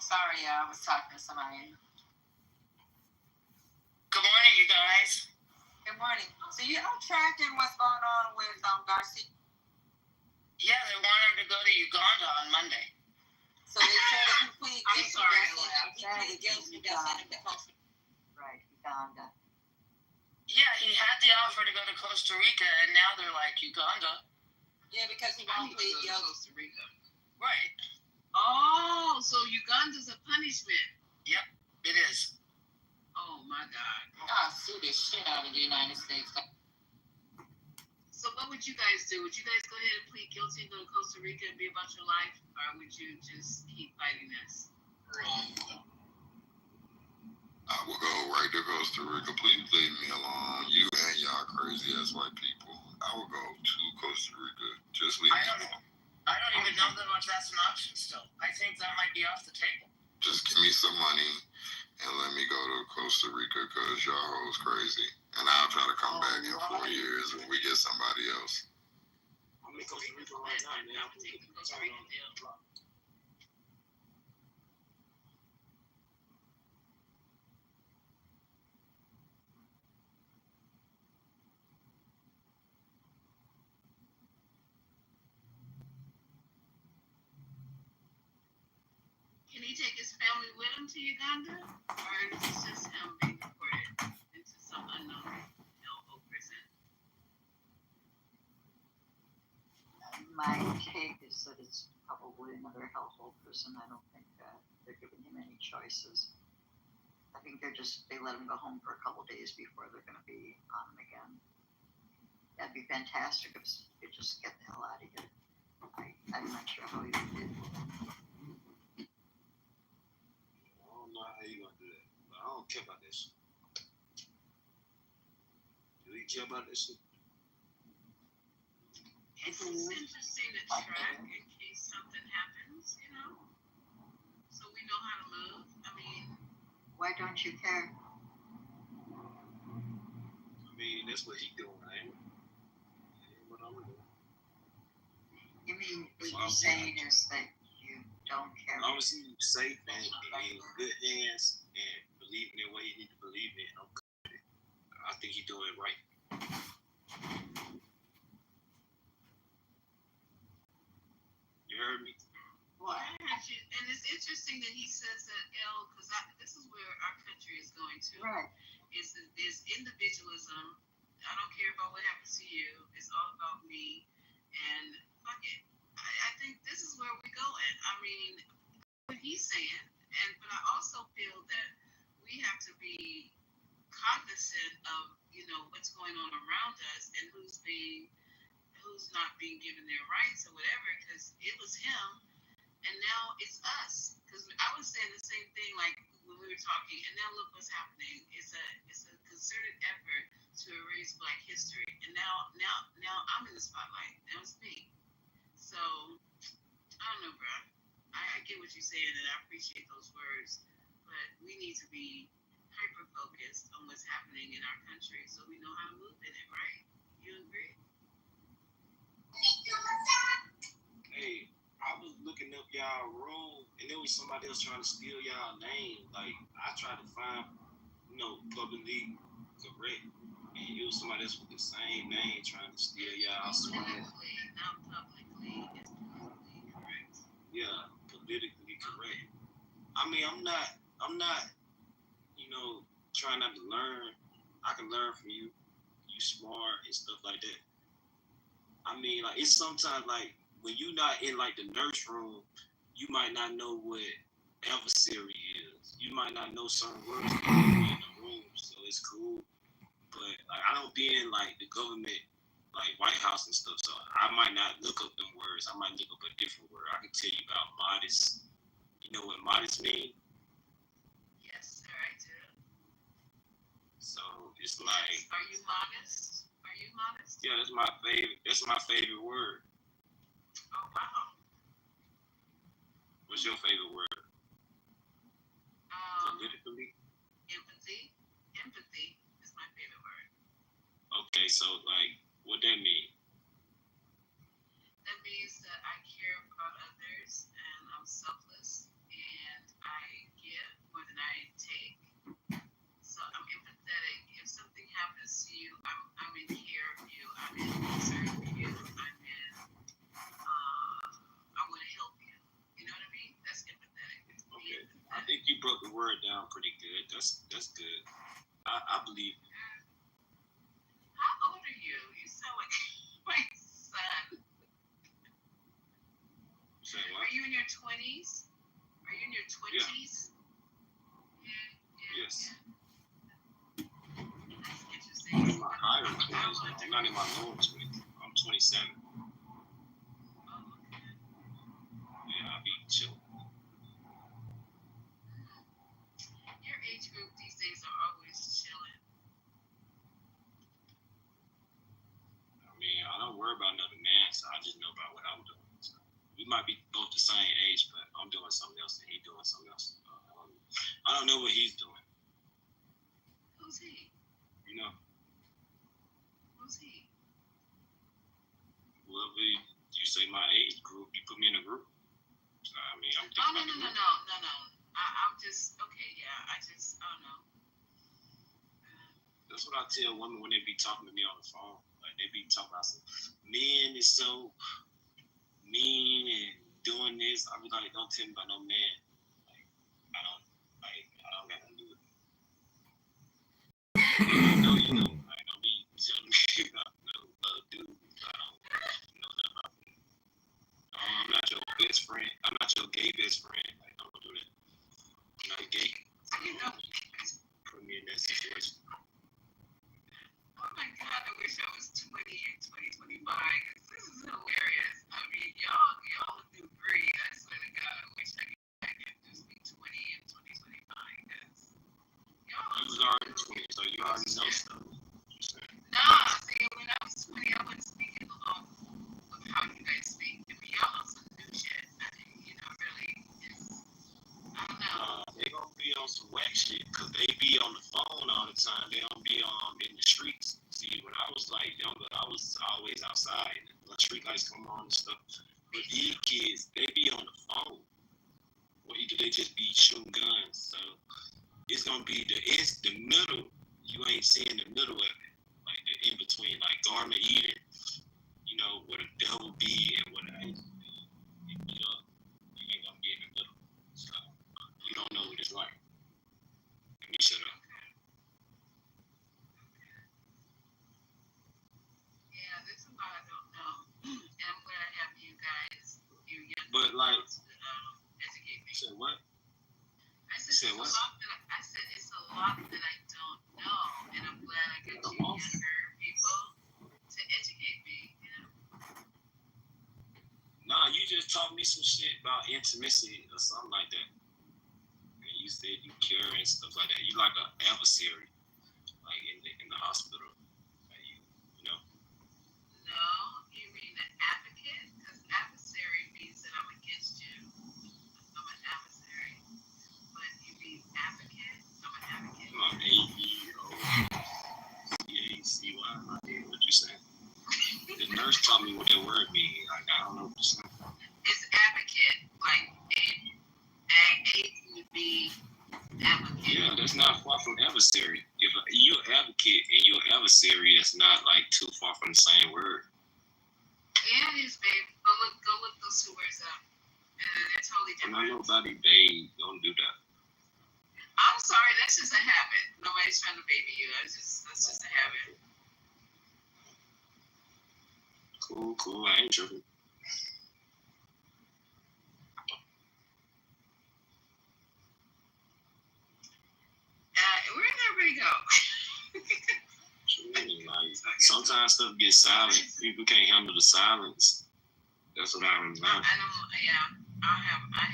J: Sorry, I was talking to somebody. Good morning, you guys. Good morning. So you tracking what's going on with Garcia? Yeah, they want him to go to Uganda on Monday. So they said if he pleads guilty, they'll send him to Costa Rica.
I: Right, Uganda.
J: Yeah, he had the offer to go to Costa Rica, and now they're like Uganda. Yeah, because he won't plead guilty.
M: Costa Rica.
J: Right.
M: Oh, so Uganda's a punishment.
J: Yep, it is.
M: Oh my God.
J: I'll sue the shit out of the United States.
M: So what would you guys do? Would you guys go ahead and plead guilty and go to Costa Rica and be about your life? Or would you just keep fighting this?
L: I will go right to Costa Rica. Please leave me alone. You and y'all crazy ass white people. I will go to Costa Rica. Just leave me alone.
J: I don't even know that much that's an option still. I think that might be off the table.
L: Just give me some money and let me go to Costa Rica because y'all hoes crazy. And I'll try to come back in 4 years when we get somebody else.
C: I'm in Costa Rica right now, man.
M: I would take the Costa Rica deal. Can he take his family with him to Uganda? Or is this just him being deported into some unknown hellhole prison?
I: My take is that it's probably another hellhole prison. I don't think they're giving him any choices. I think they let him go home for a couple days before they're going to be on him again. That'd be fantastic if he could just get the hell out of here. I'm not sure how he would do it.
C: I don't know how you gonna do that, but I don't care about that shit. Do you care about that shit?
M: It's just interesting to track in case something happens, so we know how to move. I mean,
I: why don't you care?
C: I mean, that's what he doing, right? That's what I'm doing.
I: You mean what you're saying is that you don't care?
C: Obviously, you safe and in good hands and believing in what you need to believe in. I think he's doing it right. You heard me?
I: What?
M: And it's interesting that he says that because this is where our country is going to.
I: Right.
M: Is individualism. I don't care about what happens to you. It's all about me. And fuck it. I think this is where we're going. I mean, what he's saying, but I also feel that we have to be cognizant of what's going on around us and who's not being given their rights or whatever, because it was him and now it's us. Because I was saying the same thing like when we were talking, and now look what's happening. It's a concerted effort to erase Black history, and now I'm in the spotlight. Now it's me. So I don't know, bro. I get what you're saying, and I appreciate those words, but we need to be hyper focused on what's happening in our country so we know how to move in it, right? You agree?
C: Hey, I was looking up y'all room, and there was somebody else trying to steal y'all name. Like, I tried to find, publicly correct, and it was somebody else with the same name trying to steal y'all swag.
M: Politically, not publicly. It's politically correct.
C: Yeah, politically correct. I mean, I'm not, trying not to learn. I can learn from you. You smart and stuff like that. I mean, like, it's sometimes like when you're not in like the nurse room, you might not know what adversary is. You might not know certain words in the room, so it's cool. But like, I don't be in like the government, like White House and stuff, so I might not look up them words. I might look up a different word. I can tell you about modest. You know what modest means?
M: Yes, sir, I do.
C: So it's like.
M: Are you modest? Are you modest?
C: Yeah, that's my favorite. That's my favorite word.
M: Oh wow.
C: What's your favorite word? Politically?
M: Empathy. Empathy is my favorite word.
C: Okay, so like, what that mean?
M: That means that I care about others and I'm selfless and I give more than I take. So I'm empathetic. If something happens to you, I'm in care of you. I'm in concern for you. I want to help you. You know what I mean? That's empathetic.
C: Okay. I think you broke the word down pretty good. That's good. I believe you.
M: How old are you? You sound like my son.
C: Say what?
M: Are you in your 20s? Are you in your 20s? Yeah.
C: Yes.
M: That's interesting.
C: I'm in my higher 20s. I'm not in my lower 20s. I'm 27.
M: Oh, okay.
C: Yeah, I'll be chill.
M: Your age group these days are always chilling.
C: I mean, I don't worry about another man, so I just know about what I'm doing. So we might be both the same age, but I'm doing something else and he's doing something else. I don't know what he's doing.
M: Who's he?
C: You know,
M: Who's he?
C: whoever you say my age group, you put me in a group. So, I mean, I'm
M: Oh, no. I'm just, okay, yeah, I don't know.
C: That's what I tell women when they be talking to me on the phone. Like, they be talking about some men is so mean and doing this. I be like, don't tell me about no man. Like, I don't got nothing to do with it. You know. Like, don't be telling me about no other dude. I don't know nothing about them. I'm not your best friend. I'm not your gay best friend. Like, don't do that. I'm not gay.
M: You know.
C: Put me in that situation.
M: Oh my God, I wish I was 20 in 2025 because this is hilarious. I mean, y'all do great. I swear to God, I wish I could just be 20 in 2025 because y'all
C: You was already 20, so you already know stuff.
M: Nah, see, when I was 20, I wasn't speaking of how you guys speak. I mean, y'all on some new shit. I mean, really, I don't know.
C: They gonna be on some whack shit because they be on the phone all the time. They don't be in the streets. See, when I was like younger, I was always outside. The street lights come on and stuff. But these kids, they be on the phone. Or either they just be shooting guns. So it's gonna be the middle. You ain't seeing the middle of it. Like the in between, like Garment Eden, where the devil be and where the angel be. like,
M: educate me.
C: you said what?
M: I said,
C: said
M: it's
C: what?
M: a lot that I said it's a lot that I don't know, and I'm glad I got you younger people to educate me. You know.
C: Nah, you just taught me some shit about intimacy or something like that. And you said you care and stuff like that. You like an adversary, like in the hospital. Like you know.
M: No, you mean an advocate? Because adversary means that I'm against you. I'm an adversary. But you mean advocate? I'm an advocate.
C: Come on, AEOCACY. What you saying? The nurse taught me what that word means. Like, I don't know what you're saying.
M: It's advocate. Like A would be advocate.
C: Yeah, that's not far from adversary. If you're an advocate and you're an adversary, that's not like too far from the same word.
M: Yeah, it is, babe. Go look those two words up. And they're totally
C: I'm not
M: different.
C: nobody, babe. Don't do that.
M: I'm sorry, that's just a habit. Nobody's trying to baby you. That's just a habit.
C: Cool. I ain't tripping.
M: Where did everybody go?
C: Like, sometimes stuff gets silent. People can't handle the silence. That's what I remember.
M: I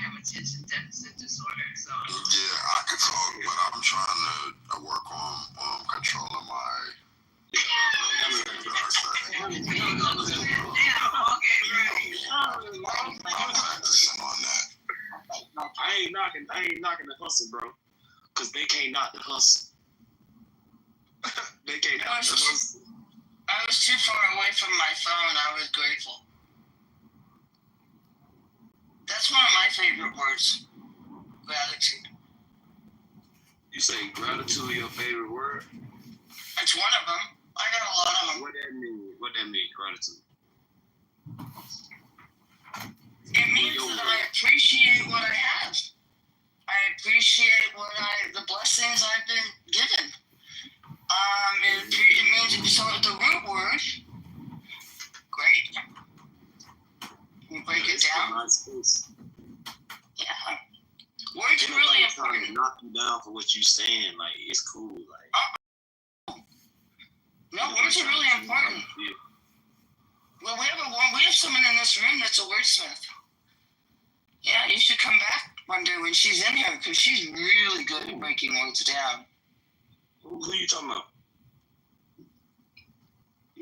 M: have attention deficit disorder, so.
L: Yeah, I can talk, but I'm trying to work on controlling my. I'm practicing on that.
C: I ain't knocking the hustle, bro. Cause they can't knock the hustle. They can't knock the hustle.
I: I was too far away from my phone. I was grateful. That's one of my favorite words. Gratitude.
C: You say gratitude your favorite word?
I: It's one of them. I got a lot of them.
C: What that mean, gratitude?
I: It means that I appreciate what I have. I appreciate the blessings I've been given. It means, so the root word, great. You break it down. Yeah. Words are really important.
C: Trying to knock you down for what you saying, like it's cool, like.
I: No, words are really important. Well, we have someone in this room that's a wordsmith. Yeah, you should come back one day when she's in here because she's really good at breaking words down.
C: Who are you talking about?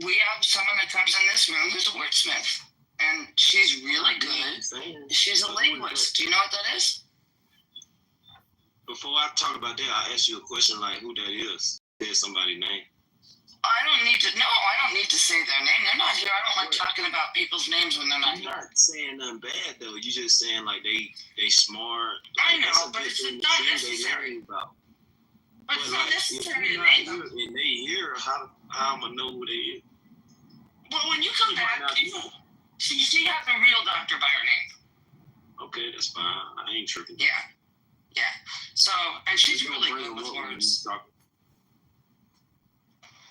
I: We have someone that comes in this room who's a wordsmith, and she's really good. She's a linguist. Do you know what that is?
C: Before I talk about that, I ask you a question like who that is. Say somebody's name.
I: I don't need to say their name. They're not here. I don't like talking about people's names when they're not here.
C: You're not saying nothing bad though. You just saying like they smart.
I: I know, but it's not necessary. But it's not necessary to name them.
C: And they here, how I'm gonna know who they is?
I: Well, when you come back, she has a real doctor by her name.
C: Okay, that's fine. I ain't tripping.
I: Yeah. So, and she's really good with words.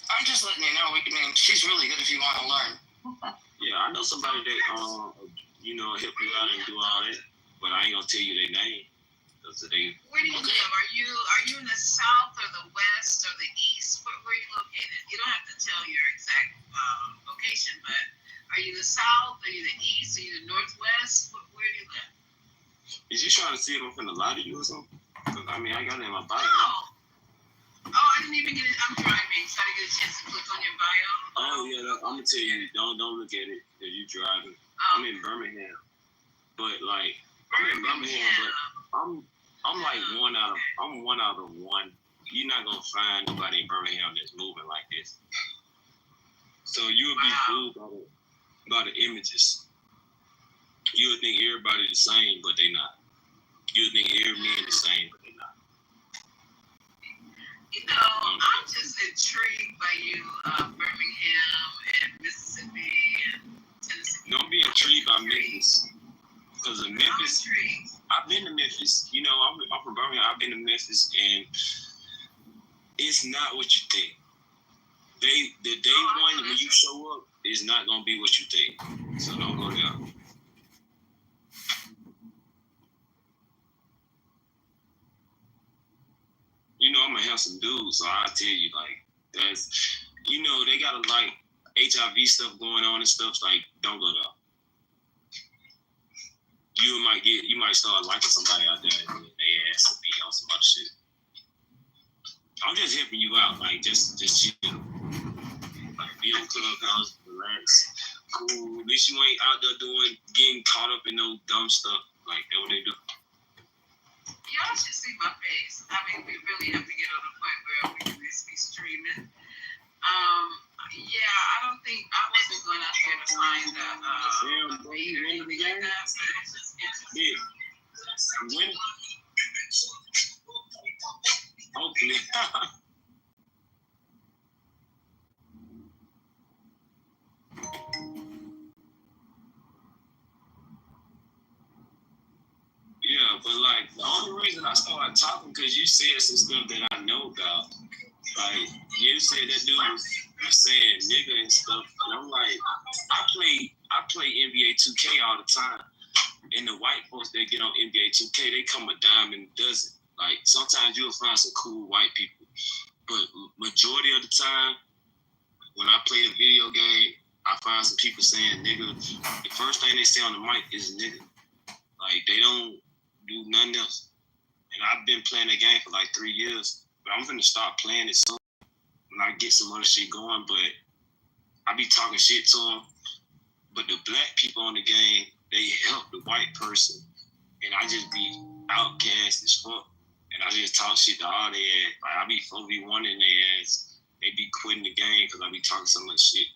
I: I'm just letting you know. She's really good if you want to learn.
C: Yeah, I know somebody that help you out and do all that, but I ain't gonna tell you their name.
M: Where do you live? Are you in the south or the west or the east? Where are you located? You don't have to tell your exact location, but are you the south? Are you the east? Are you the northwest? Where do you live?
C: Is you trying to see if I'm finna lie to you or something? Cause I got it in my bio.
M: No. Oh, I didn't even get it. I'm driving, so I didn't get a chance to click on your bio.
C: Oh yeah, I'm gonna tell you. Don't look at it if you driving. I'm in Birmingham, but like I'm in Birmingham, but I'm like one out of one. You're not gonna find nobody in Birmingham that's moving like this. So you would be fooled by the images. You would think everybody the same, but they not. You would think every man the same, but they not.
M: I'm just intrigued by you, Birmingham and Mississippi and Tennessee.
C: Don't be intrigued by Memphis, because in Memphis, I've been to Memphis. I'm from Birmingham. I've been to Memphis, and it's not what you think. The day one when you show up is not gonna be what you think. So don't go there. you know, I'm a handsome dude, so I tell you, like, that's, you know, they got a like HIV stuff going on and stuff. Like, don't go there. You might start liking somebody out there and they ass will be on some other shit. I'm just helping you out, like, just chill. Like, be on Clubhouse, relax, cool. At least you ain't out there getting caught up in no dumb stuff. Like, that's what they do.
M: Y'all should see my face. I mean, we really have to get on the point where we can just be streaming. Yeah, I don't think I wasn't going out there to find
C: Bro, you winning the game? Yeah. You winning? Hopefully. Yeah, but like the only reason I started talking because you said some stuff that I know about. Like you said that dude was saying nigga and stuff, and I'm like, I play NBA 2K all the time, and the white folks that get on NBA 2K, they come a dime and a dozen. Like sometimes you'll find some cool white people, but majority of the time when I play the video game, I find some people saying nigga. The first thing they say on the mic is nigga. Like they don't do nothing else. And I've been playing the game for like 3 years, but I'm gonna start playing it soon when I get some other shit going. But I be talking shit to them. But the black people on the game, they help the white person, and I just be outcast as fuck. And I just talk shit to all their ass. Like I be 4v1 in their ass. They be quitting the game because I be talking so much shit.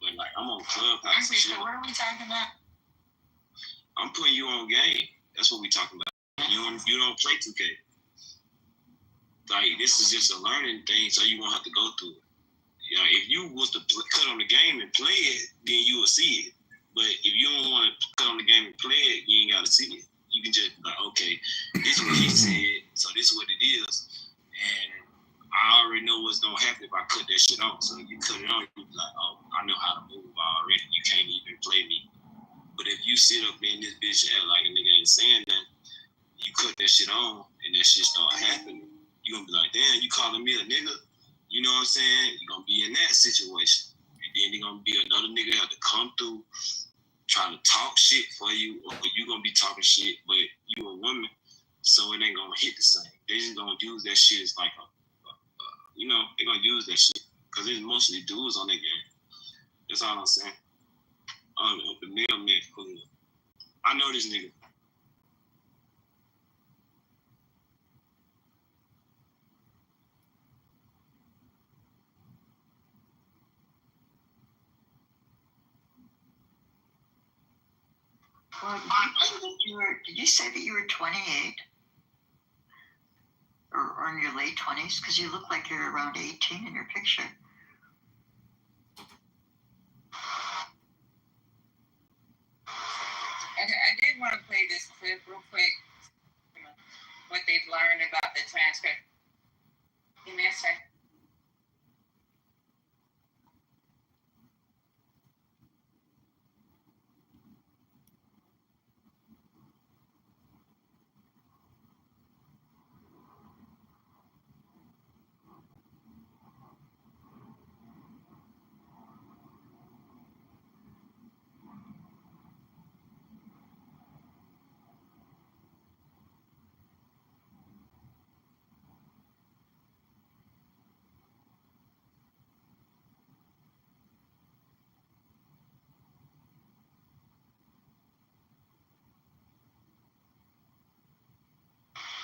C: But like I'm on Clubhouse and shit.
I: What are we talking about?
C: I'm putting you on game. That's what we talking about. You don't play 2K. Like this is just a learning thing, so you won't have to go through it. You know, if you was to cut on the game and play it, then you will see it. But if you don't want to cut on the game and play it, you ain't got to see it. You can just be like, okay, this is what he said, so this is what it is, and I already know what's gonna happen if I cut that shit on. So if you cut it on, you be like, oh, I know how to move already. You can't even play me. But if you sit up in this bitch and act like a nigga ain't saying that, you cut that shit on and that shit start happening, you gonna be like, damn, you calling me a nigga? You know what I'm saying? You're gonna be in that situation. And then there's gonna be another nigga have to come through trying to talk shit for you, or you gonna be talking shit, but you a woman, so it ain't gonna hit the same. They just gonna use that shit as like you know, they gonna use that shit. Cause there's mostly dudes on that game. That's all I'm saying. The mailman, I know this nigga.
I: Well, did you say that you were 28? Or in your late 20s? Because you look like you're around 18 in your picture.
J: Okay, I did want to play this clip real quick. What they've learned about the transcript. Give me a second.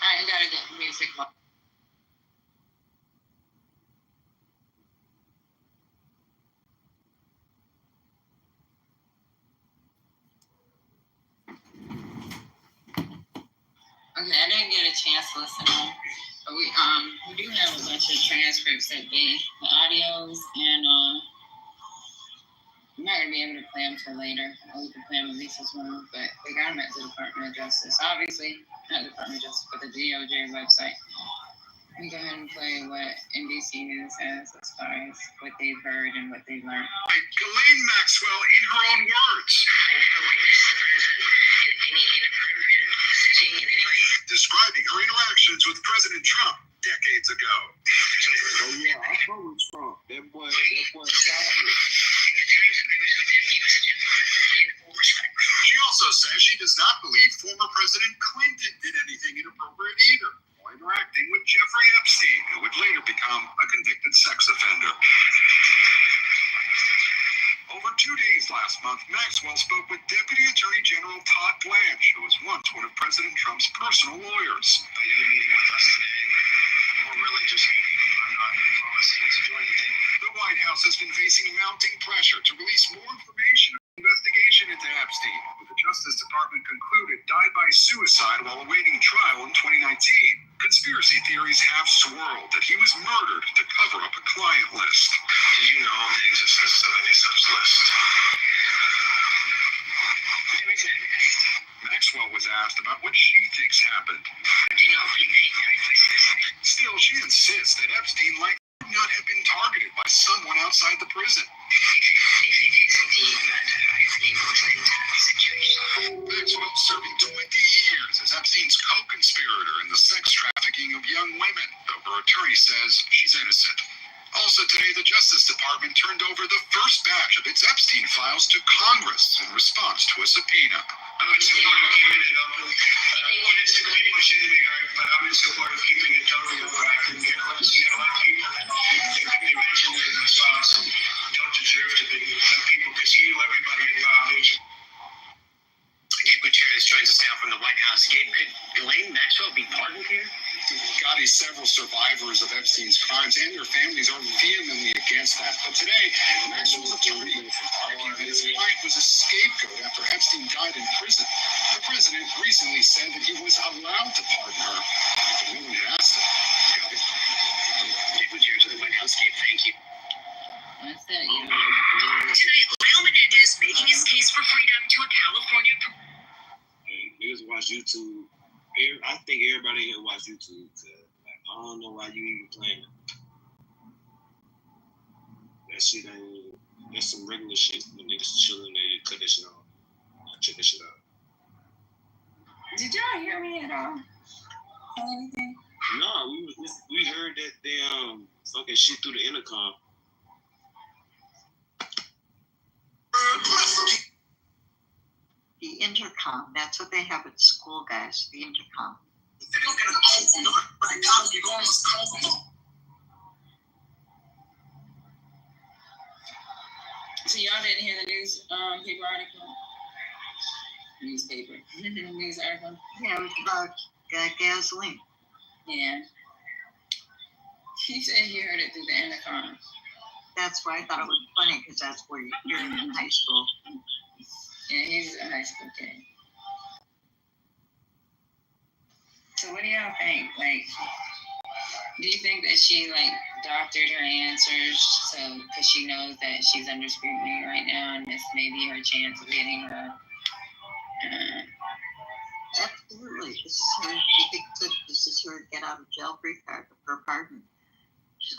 J: I gotta get music. Okay, I didn't get a chance to listen to them, but we do have a bunch of transcripts that the audios, and I'm not gonna be able to play them till later. We can play them at least this one, but they got them at the Department of Justice. Obviously, not the Department of Justice, but the DOJ website. Let me go ahead and play what NBC News has as far as what they've heard and what they've learned.
A: Ghislaine Maxwell, in her own words, describing her interactions with President Trump decades ago.
N: victims' personal lawyers.
O: You're meeting with us today. We're really just not promising to do anything.
N: The White House has been facing mounting pressure to release more information on the investigation into Epstein, who the Justice Department concluded died by suicide while awaiting trial in 2019. Conspiracy theories have swirled that he was murdered to cover up a client list.
O: Did you know the existence of any such list?
N: Maxwell was asked about what she thinks happened. Still, she insists that Epstein likely could not have been targeted by someone outside the prison. Maxwell serving 20 years as Epstein's co-conspirator in the sex trafficking of young women, though her attorney says she's innocent. Also today, the Justice Department turned over the first batch of its Epstein files to Congress in response to a subpoena.
O: I'm in support of keeping it open. It's a great machinery, but I'm in support of keeping it totally open. I couldn't care less. You know, people that could be mentioned in the response don't deserve to be. Some people can see everybody involved.
P: Gabe Gutierrez joins us now from the White House. Gabe, could Ghislaine Maxwell be pardoned here?
N: Gotti, several survivors of Epstein's crimes and their families are vehemently against that. But today, Maxwell's attorney argued that his client was a scapegoat after Epstein died in prison. The president recently said that he was allowed to pardon her if no one had asked him.
P: Gabe Gutierrez of the White House. Gabe, thank you.
Q: What's that?
R: Today, Lyle Menendez making his case for freedom to a California.
C: Niggas watch YouTube. I think everybody here watch YouTube. I don't know why you even playing it. That shit ain't. That's some regular shit. When niggas chilling, they cut that shit off. Check that shit out.
Q: Did y'all hear me at all? Anything?
C: No, we heard that they fucking shit through the intercom.
S: The intercom, that's what they have at school, guys, the intercom.
Q: So y'all didn't hear the newspaper article? News article?
S: Yeah, it was about gasoline.
Q: Yeah. He said he heard it through the intercom.
S: That's why I thought it was funny, because that's where you're in high school.
Q: Yeah, he's a high school kid. So what do y'all think? Like, do you think that she, like, doctored her answers so because she knows that she's under scrutiny right now and this may be her chance of getting her?
S: Absolutely. This is her get out of jail free card, her pardon. She's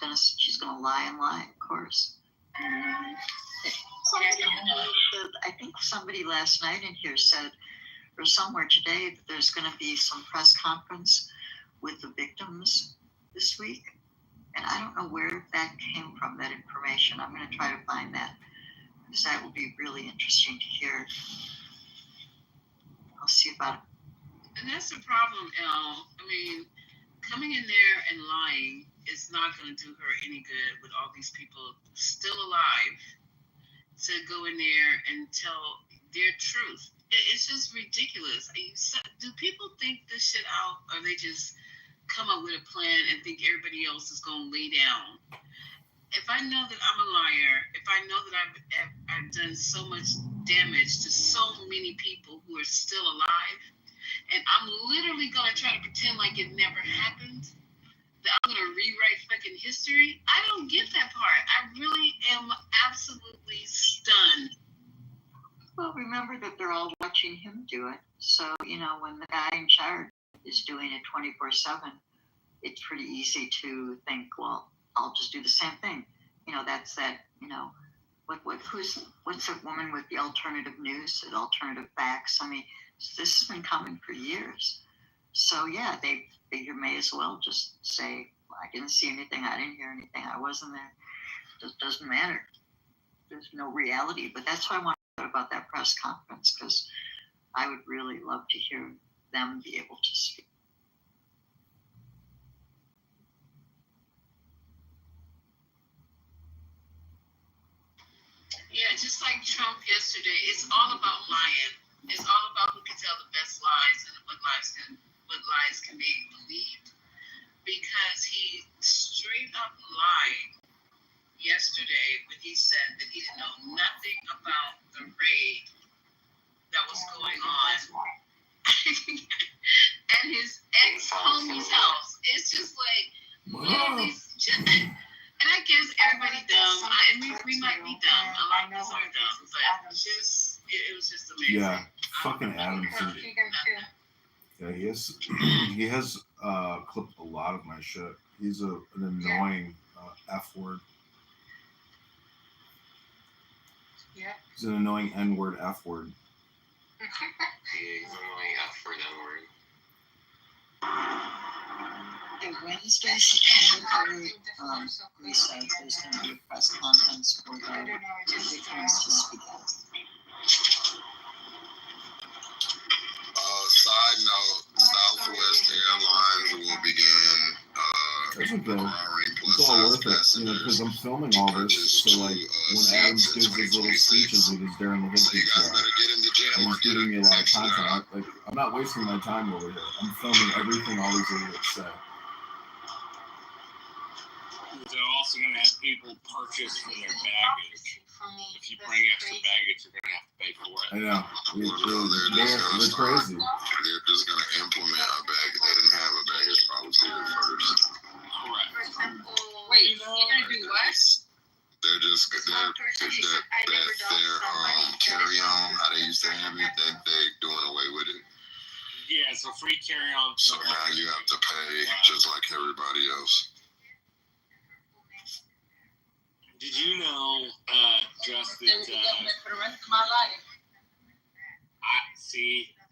S: gonna lie and lie, of course. I think somebody last night in here said, or somewhere today, that there's going to be some press conference with the victims this week. And I don't know where that came from, that information. I'm going to try to find that, because that will be really interesting to hear. I'll see about it.
M: And that's the problem, Elle. I mean, coming in there and lying is not going to do her any good with all these people still alive to go in there and tell their truth. It's just ridiculous. Do people think this shit out, or they just come up with a plan and think everybody else is going to lay down? If I know that I'm a liar, if I know that I've done so much damage to so many people who are still alive, and I'm literally going to try to pretend like it never happened, that I'm going to rewrite fucking history, I don't get that part. I really am absolutely stunned.
S: Well, remember that they're all watching him do it. So, when the guy in charge is doing it 24/7, it's pretty easy to think, well, I'll just do the same thing. That's that, what's that woman with the alternative news, the alternative facts? I mean, this has been coming for years. So, yeah, they figure may as well just say, well, I didn't see anything, I didn't hear anything, I wasn't there. It just doesn't matter. There's no reality. But that's why I want to talk about that press conference, because I would really love to hear them be able to speak.
M: Yeah, just like Trump yesterday, it's all about lying. It's all about who can tell the best lies and what lies can
T: Yeah, fucking Adams. Yeah, he has clipped a lot of my shit. He's an annoying F word.
E: Yeah.
T: He's an annoying N word F word.
F: Yeah, he's annoying F word N word.
S: The Wednesday September 3rd recess, there's going to be a press conference for the victims to speak out.
L: Side note, Southwest Airlines will begin requiring
T: it's all worth it, you know, because I'm filming all this. So like when Adams gives his little speeches with his Darren Levinsky show, he's giving me a lot of content. I'm not wasting my time over here. I'm filming everything all these idiots say.
C: They're also going to have people purchase for their baggage. If you bring extra baggage, you're going to have to pay for it.
T: I know. They're crazy.
L: They're just going to implement a baggage. They didn't have a baggage policy at first.
C: Correct.
G: Wait, you're going to do what?
L: They're just their carry-on, how they used to have it, they're doing away with it.
C: Yeah, so free carry-on.
L: So now you have to pay just like everybody else.
C: Did you know, just that,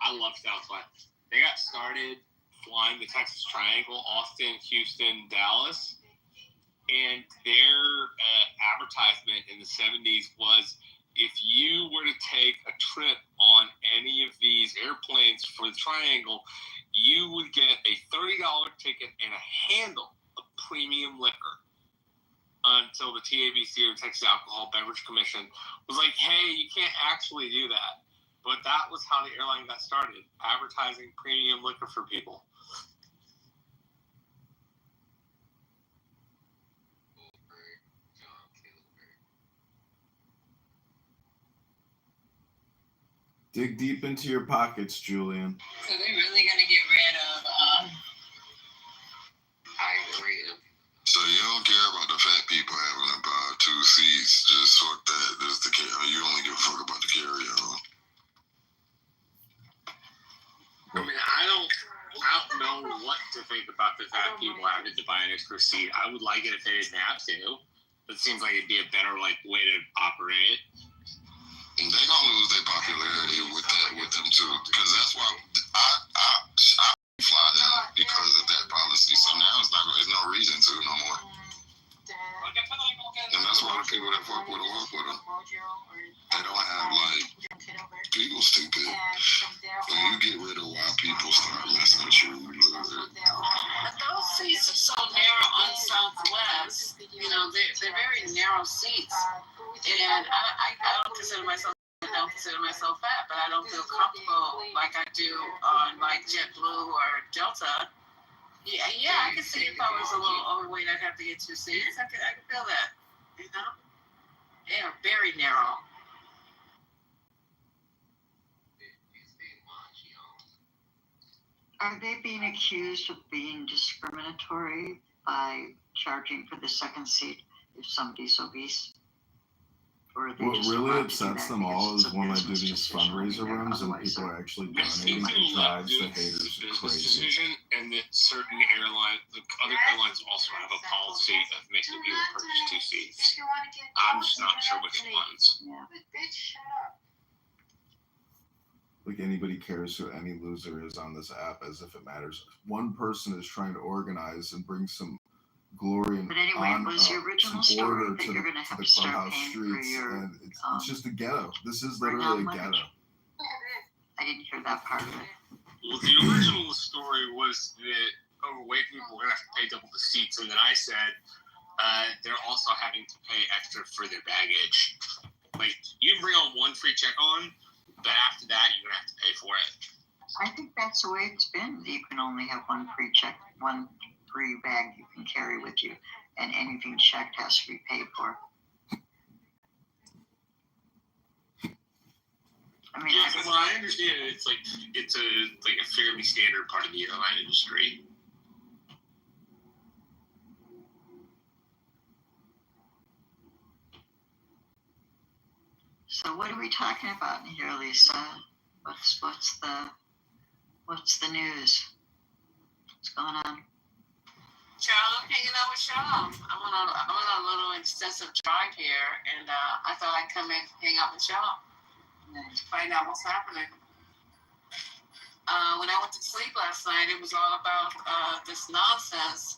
C: I love Southwest. They got started flying the Texas Triangle, Austin, Houston, Dallas, and their advertisement in the 70s was, if you were to take a trip on any of these airplanes for the Triangle, you would get a $30 ticket and a handle of premium liquor. Until the TABC, or Texas Alcohol Beverage Commission, was like, hey, you can't actually do that. But that was how the airline got started, advertising premium liquor for people.
T: Dig deep into your pockets, Julian.
Q: So they're really going to get rid of
F: I agree.
L: So you don't care about the fat people having about 2 seats. Just fuck that. Just the you only give a fuck about the carry-on.
C: I mean, I don't know what to think about the fat people having to buy an extra seat. I would like it if they didn't have to. It seems like it'd be a better way to operate.
L: They're gonna lose their popularity with them too, because that's why I fly them because of that policy. So now there's no reason to no more. And that's why the people that fuck with them. They don't have people stupid. When you get rid of why people start messing with you, you lose it.
B: But those seats are so narrow on Southwest. You know, they're very narrow seats, and I don't consider myself fat, but I don't feel comfortable like I do on JetBlue or Delta. Yeah, I can see if I was a little overweight, I'd have to get 2 seats. I could feel that. You know, they are very narrow.
S: Are they being accused of being discriminatory by charging for the second seat if somebody's obese?
T: What really upsets them all is when I do these fundraiser rooms and people are actually donating. It drives the haters crazy.
C: Decision, and that certain airlines, the other airlines also have a policy of making people purchase 2 seats. I'm just not sure which ones.
T: Like anybody cares who any loser is on this app, as if it matters. One person is trying to organize and bring some glory and some order to the clubhouse streets, and it's just a ghetto. This is literally a ghetto.
S: I didn't hear that part of it.
C: Well, the original story was that overweight people were going to have to pay double the seats, and then I said they're also having to pay extra for their baggage. Like, you can bring on 1 free check-on, but after that, you're going to have to pay for it.
S: I think that's the way it's been. You can only have 1 free bag you can carry with you, and anything checked has to be paid for.
C: I mean, well, I understand it's a fairly standard part of the airline industry.
S: So what are we talking about in here, Lisa? What's the news? What's going on?
J: Child, I'm hanging out with Shaw. I'm on a little extensive drive here, and I thought I'd come in and hang out with Shaw to find out what's happening. When I went to sleep last night, it was all about this nonsense